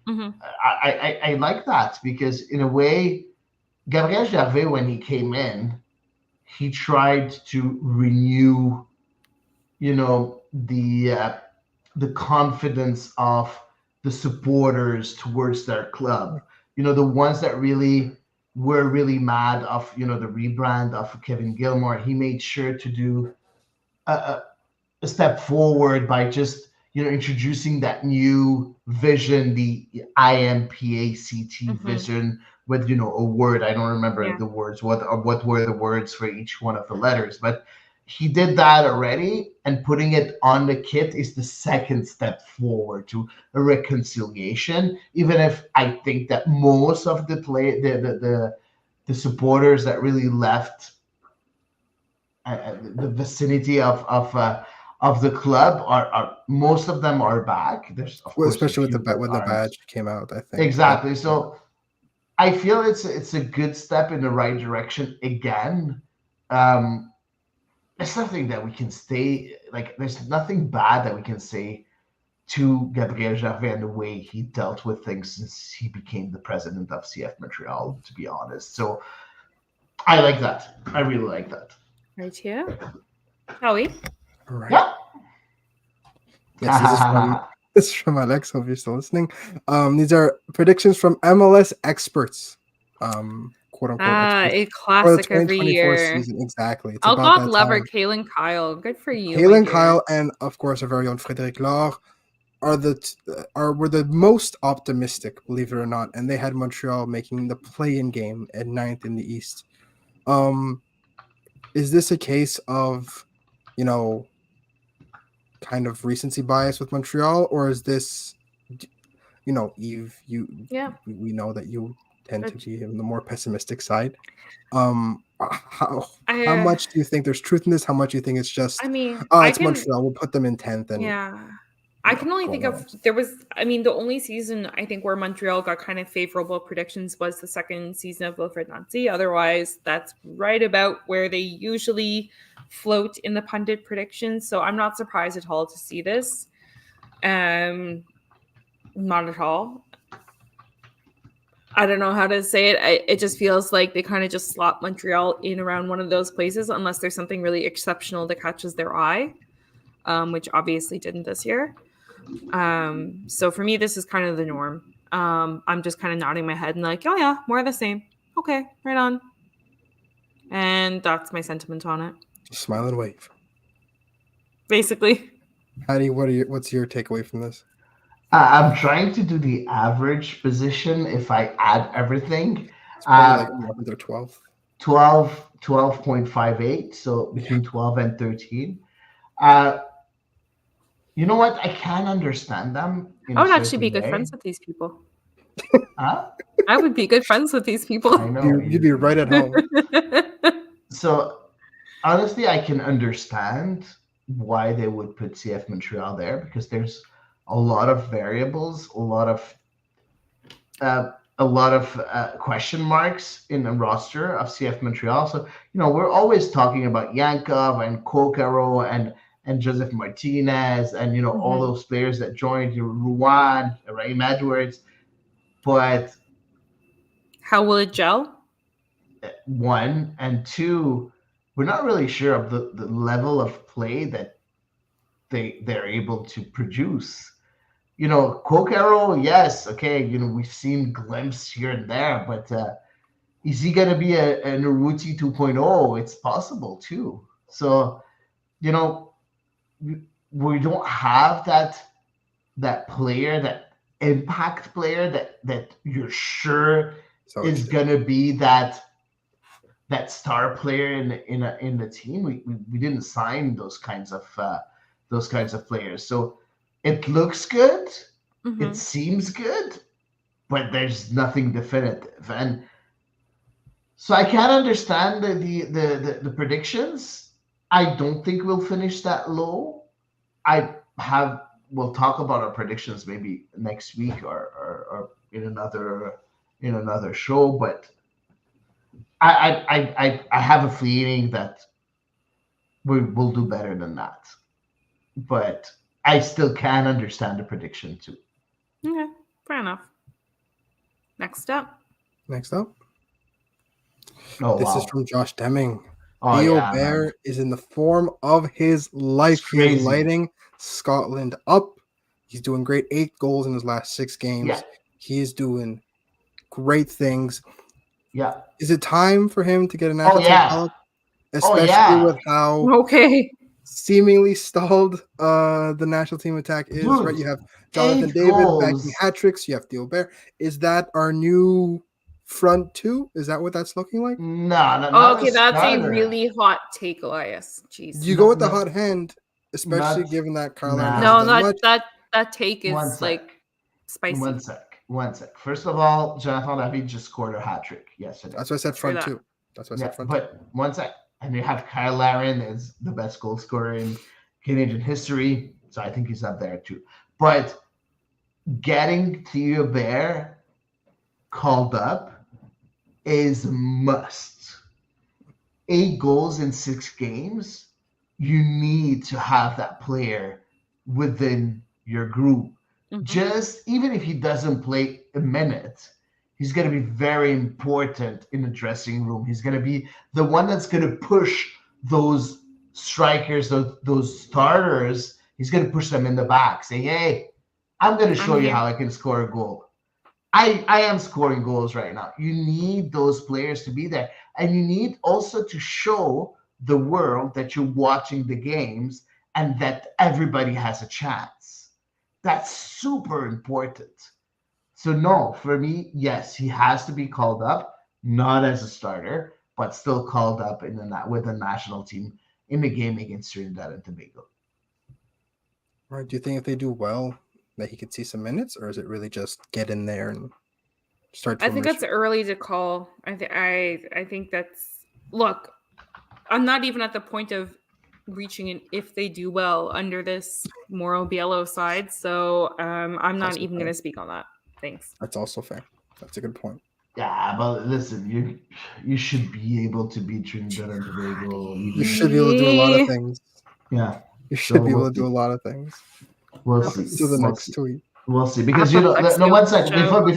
Mm-hmm. I like that because in a way, Gabriel Gervais, when he came in, he tried to renew, the confidence of the supporters towards their club. The ones that were really mad of the rebrand of Kevin Gilmore. He made sure to do a, a step forward by just introducing that new vision, the IMPACT Mm-hmm. vision with a word. I don't remember Yeah. the words. What were the words for each one of the letters? But he did that already, and putting it on the kit is the second step forward to a reconciliation. Even if I think that most of the supporters that really left the vicinity of the club are most of them are back. There's of Well, course a especially with few that when the aren't. badge came out, I think that Exactly. So I feel it's a good step in the right direction again. Um, there's nothing that we can say like there's nothing bad that we can say to Gabriel Gervais and the way he dealt with things since he became the president of CF Montreal. To be honest, so I like that. I really like that. Right here. Howie. right. Yeah. Yes, this is from Alex. Hope you're still listening. These are predictions from MLS experts, quote unquote experts A for the classic every 2024 year. season. Exactly. It's Oh about God, that love her, time. Kaylin Kyle. Good for you, my Halen, dear. Kyle, and of course our very own Frédéric Laure were the most optimistic, believe it or not, and they had Montreal making the play-in game at 9th in the East. Is this a case of, kind of recency bias with Montreal, or is this, Eve, Yeah. we know that you tend to But be on the more pessimistic side. How I much do you think there's truth in this? How much do you think it's just, I mean, oh, I it's can Montreal, we'll put them in 10th and yeah. I can only go think on. of the only season I think where Montreal got kind of favorable predictions was the second season of Wilfred Nancy. Otherwise, that's right about where they usually float in the pundit predictions. So I'm not surprised at all to see this. Not at all. I don't know how to say it. It just feels like they kind of just slot Montreal in around one of those places unless there's something really exceptional that catches their eye, which obviously didn't this year. So for me, this is kind of the norm. I'm just kind of nodding my head and like, oh yeah, more of the same. Okay, right on. And that's my sentiment on it. Just smile and wave. Basically. Hattie, what's your takeaway from this? I'm trying to do the average position if I add everything. It's probably like 11th or 12th. 12.58, so between 12 and 13. Uh, you know what? I can understand them in I a would actually be certain good way. friends with these people. Huh? I would be good friends with these people. I know. You'd be right at home. So honestly, I can understand why they would put CF Montreal there because there's a lot of variables, a lot of question marks in the roster of CF Montreal. So we're always talking about Yankov and Kokaro and Joseph Martinez and all those players that joined Rouen, Raheem Edwards, but How will it gel? one and two, we're not really sure of the level of play that they're able to produce. Kokaro, yes, okay, we've seen glimpses here and there, but is he going to be a Naruti 2.0? It's possible too. So, we don't have that player, that impact player that you're sure is going to be that star player in the team. We didn't sign those kinds of players. So it looks good, it seems good, but there's nothing definitive. And so I can't understand the predictions. I don't think we'll finish that low. We'll talk about our predictions maybe next week or in another show, but I have a feeling that we'll do better than that. But I still can understand the prediction too. Okay, fair enough. Next up. This is from Josh Deming. Oh, Theo yeah, Bear man. is in the form of his life. It's He is crazy. lighting Scotland up. He's doing great. 8 goals in his last 6 games. Yeah. He is doing great things. Yeah. Is it time for him to get a national team call-up? Especially with how seemingly stalled the national team attack is. Dude, right? You have Jonathan David backing hat tricks. You have Theo Bear. Is that our new front two? Is that what that's looking like? No. Okay, that's a really hot take, Elias. Jeez. You go with the hot hand, especially given that Kyle Aaron No, that take is like spicy. One sec. First of all, Jonathan David just scored a hat trick yesterday. That's why I said front two. But one sec. And you have Kyle Aaron as the best goal scorer in Canadian history. So I think he's up there too. But getting Theo Bear called up is a must. 8 goals in 6 games. You need to have that player within your group. Just even if he doesn't play a minute, he's going to be very important in the dressing room. He's going to be the one that's going to push those strikers, those starters. He's going to push them in the back, saying, hey, I'm going to show you how I can score a goal. I am scoring goals right now. You need those players to be there. And you need also to show the world that you're watching the games and that everybody has a chance. That's super important. So no, for me, yes, he has to be called up, not as a starter, but still called up with the national team in the game against Trinidad and Tobago. All right. Do you think if they do well, that he could see some minutes, or is it really just get in there and start? I think that's early to call. I think that's look. I'm not even at the point of reaching an if they do well under this Mauro Biello side, so I'm not even going to speak on that. Thanks. That's also fair. That's a good point. Yeah, but listen, you should be able to beat Trinidad and Tobago. You should be able to do a lot of things. Yeah, you should be able to do a lot of things. We'll see. To the next tweet. We'll see, because no, 1 second before we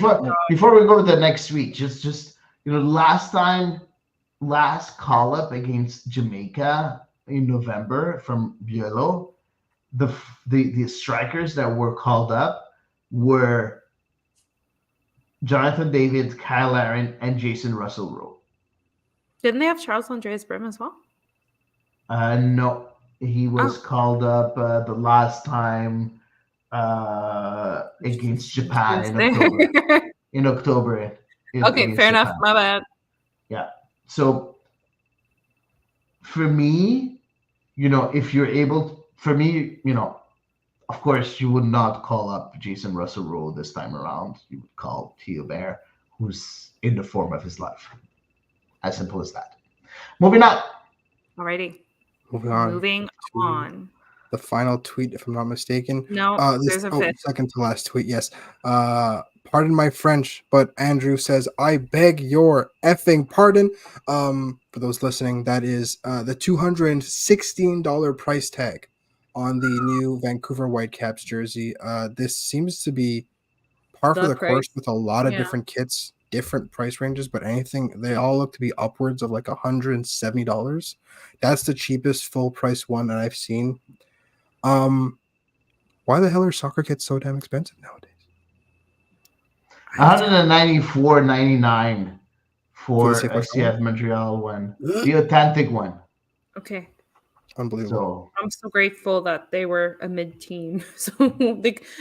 go to the next tweet, just last call up against Jamaica in November from Biello, the strikers that were called up were Jonathan David, Kyle Aaron, and Jason Russell-Rowe. Didn't they have Charles Andreas Brim as well? No, he was called up the last time against Japan in There. October. In October, Okay, fair against enough. Japan. My bad. Yeah. So for me, if you're able, for me, of course, you would not call up Jason Russell-Rowe this time around. You would call Theo Bear, who's in the form of his life. As simple as that. Moving on. Alrighty. Moving on. The final tweet, if I'm not mistaken. No, there's a fifth. Second to last tweet, yes. Pardon my French, but Andrew says, I beg your effing pardon. For those listening, that is the $216 price tag on the new Vancouver Whitecaps jersey. This seems to be par for the course with a lot of different kits, different price ranges, but they all look to be upwards of like $170. That's the cheapest full price one that I've seen. Why the hell are soccer kits so damn expensive nowadays? $194.99 for a CF Montreal one, the authentic one. Okay. Unbelievable. So, I'm so grateful that they were a mid-team. So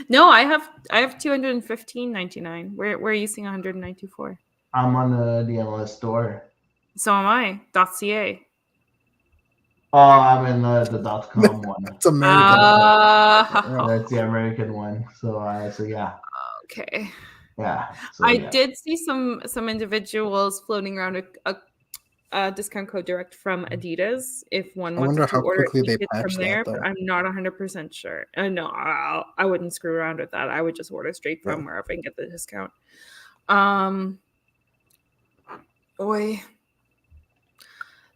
no, I have $215.99. Where are you seeing $194? I'm on the MLS store. So am I. .ca. Oh, I'm in the .com one. That's American. That's the American one. So yeah. Okay. Yeah. So, I did see some individuals floating around a discount code direct from Adidas if one wants to order it from there, but I'm not 100% sure. No, I wouldn't screw around with that. I would just order straight from wherever I can get the discount. Boy,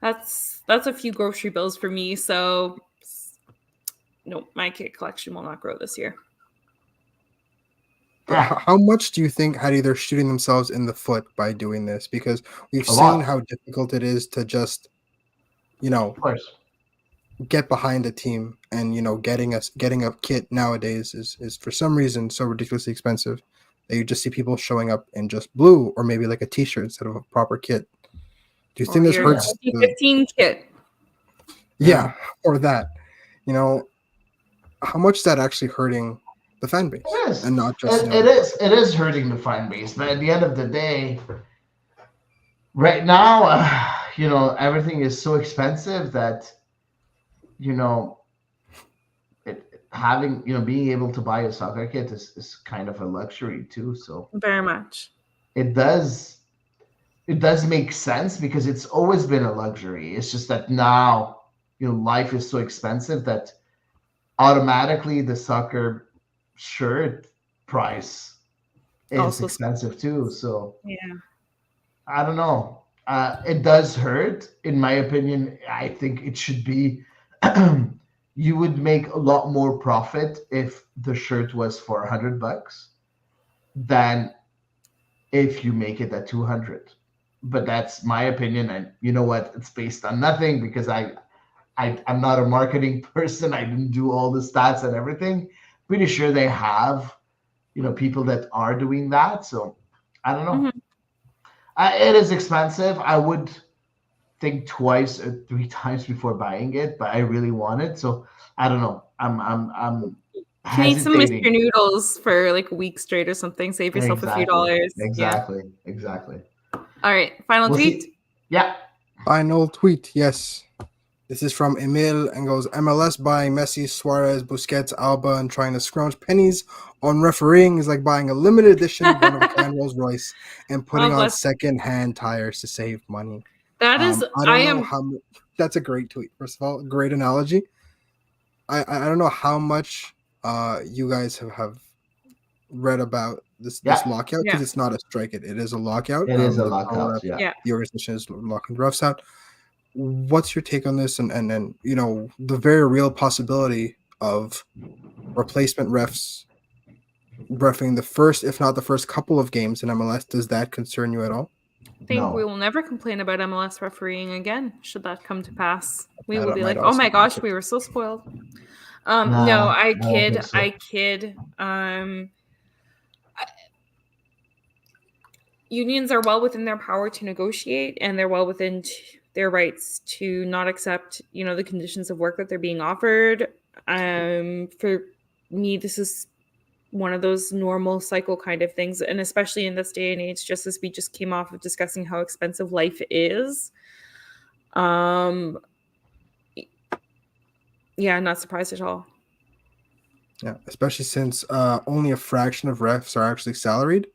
that's a few grocery bills for me. So no, my kit collection will not grow this year. How much do you think they're shooting themselves in the foot by doing this? Because we've seen how difficult it is to just, of course, get behind a team, and getting a kit nowadays is for some reason so ridiculously expensive that you just see people showing up in just blue or maybe like a t-shirt instead of a proper kit. Do you think this hurts? 2015 kit. Yeah, or that. How much is that actually hurting the fan base? It is. And not just it is hurting the fan base, but at the end of the day, right now, everything is so expensive that being able to buy a soccer kit is kind of a luxury too. So very much it does make sense because it's always been a luxury. It's just that now life is so expensive that automatically the soccer shirt price is also expensive too. So yeah, I don't know. It does hurt, in my opinion. I think it should be. You would make a lot more profit if the shirt was for $100 than if you make it at 200. But that's my opinion, and you know what? It's based on nothing because I'm not a marketing person. I didn't do all the stats and everything. Pretty sure they have, people that are doing that. So I don't know. Mm-hmm. It is expensive. I would think twice or three times before buying it, but I really want it. So I don't know. I'm can eat some Mr. Noodles for like a week straight or something. Save yourself a few dollars. Exactly. All right. Final tweet. Yeah. Final tweet. Yes. This is from Emil and goes, MLS buying Messi, Suarez, Busquets, Alba, and trying to scrounge pennies on refereeing is like buying a limited edition one-of-a-kind Rolls Royce and putting on second-hand tires to save money. That is, that's a great tweet. First of all, great analogy. I don't know how much you guys have read about this lockout because it's not a strike. It is a lockout. It is a lockout. The organization is locking the refs out. What's your take on this? And then the very real possibility of replacement refs reffing the first, if not the first, couple of games in MLS. Does that concern you at all? I think we will never complain about MLS refereeing again, should that come to pass. We will be like, oh my gosh, we were so spoiled. No, I kid. Unions are well within their power to negotiate, and they're well within their rights to not accept, the conditions of work that they're being offered. For me, this is one of those normal cycle kind of things. And especially in this day and age, just as we just came off of discussing how expensive life is, yeah, not surprised at all. Yeah, especially since only a fraction of refs are actually salaried.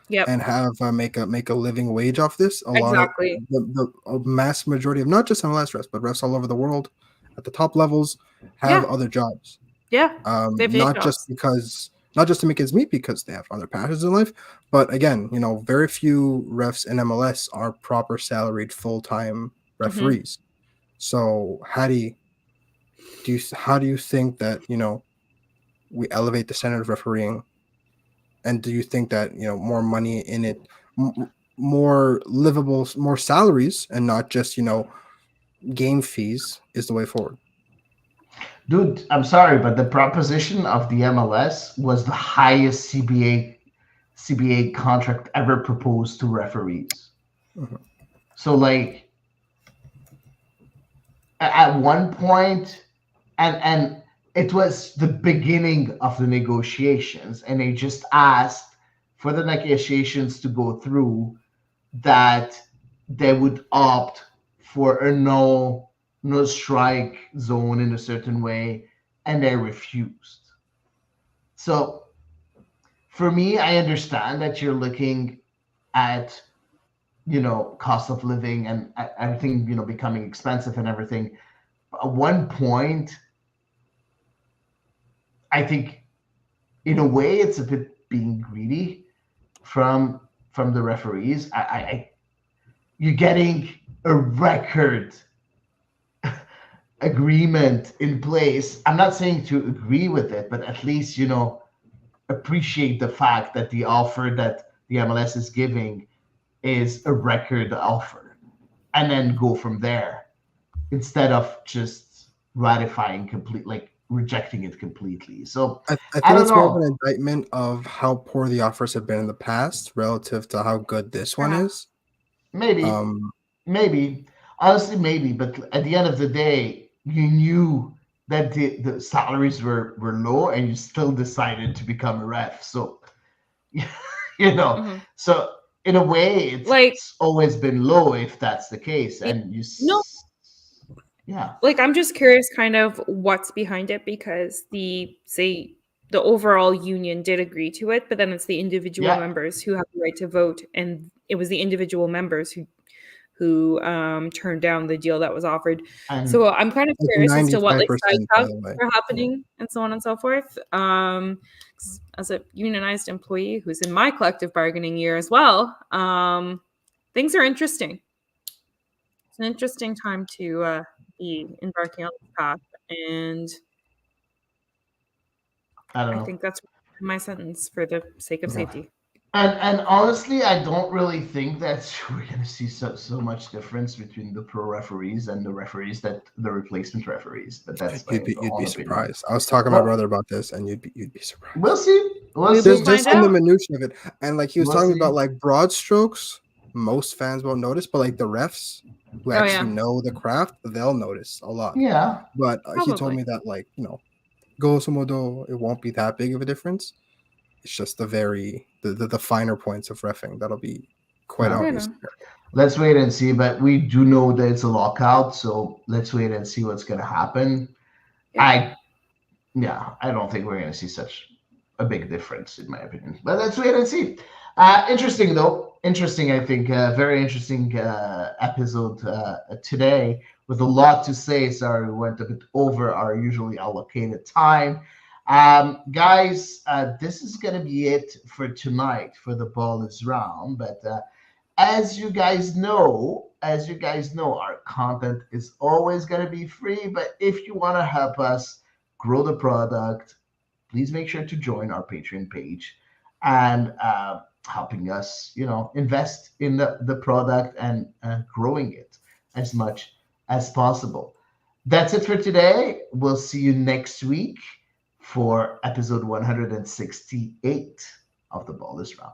Yep. And have make a living wage off this. A Exactly. lot of the mass majority of not just MLS refs, but refs all over the world at the top levels have other jobs. Yeah. Not just to make ends meet, because they have other passions in life, but again, very few refs in MLS are proper salaried full-time referees. So how do you think that we elevate the standard of refereeing? And do you think that more money in it, more livable, more salaries, and not just game fees is the way forward? Dude, I'm sorry, but the proposition of the MLS was the highest CBA contract ever proposed to referees. Mm-hmm. So like at one point, and it was the beginning of the negotiations, and they just asked for the negotiations to go through that they would opt for a no strike zone in a certain way, and they refused. So for me, I understand that you're looking at cost of living and everything becoming expensive and everything. At one point, I think in a way it's a bit being greedy from the referees. You're getting a record agreement in place. I'm not saying to agree with it, but at least appreciate the fact that the offer that the MLS is giving is a record offer, and then go from there instead of just ratifying rejecting it completely. So I think I don't it's more of know. an indictment of how poor the offers have been in the past relative to how good this one is. Maybe, honestly, maybe. But at the end of the day, you knew that the salaries were low, and you still decided to become a ref. So, so in a way, it's always been low if that's the case. And yeah. Like, I'm just curious kind of what's behind it, because the overall union did agree to it, but then it's the individual members who have the right to vote, and it was the individual members who turned down the deal that was offered. So I'm kind of curious as to what side talks are happening and so on and so forth. As a unionized employee who's in my collective bargaining year as well, things are interesting. It's an interesting time to be embarking on this path, and I think that's my sentence for the sake of safety. And honestly, I don't really think that we're going to see so much difference between the pro referees and the referees the replacement referees. But that's you'd be surprised. I was talking to my brother about this, and you'd be surprised. We'll see. Just in the minutiae of it, and like he was talking about like broad strokes, most fans won't notice, but like the refs who actually know the craft, they'll notice a lot. Yeah. But he told me that grosso modo, it won't be that big of a difference. It's just the finer points of reffing that'll be quite obvious. Let's wait and see. But we do know that it's a lockout, so let's wait and see what's going to happen. I don't think we're going to see such a big difference, in my opinion. But let's wait and see. Interesting, though. Interesting, I think. Very interesting episode today with a lot to say. Sorry, we went a bit over our usually allocated time. Guys, this is going to be it for tonight for The Ball is Round. But as you guys know, our content is always going to be free. But if you want to help us grow the product, please make sure to join our Patreon page and helping us, invest in the product and growing it as much as possible. That's it for today. We'll see you next week for episode 168 of The Ball is Round.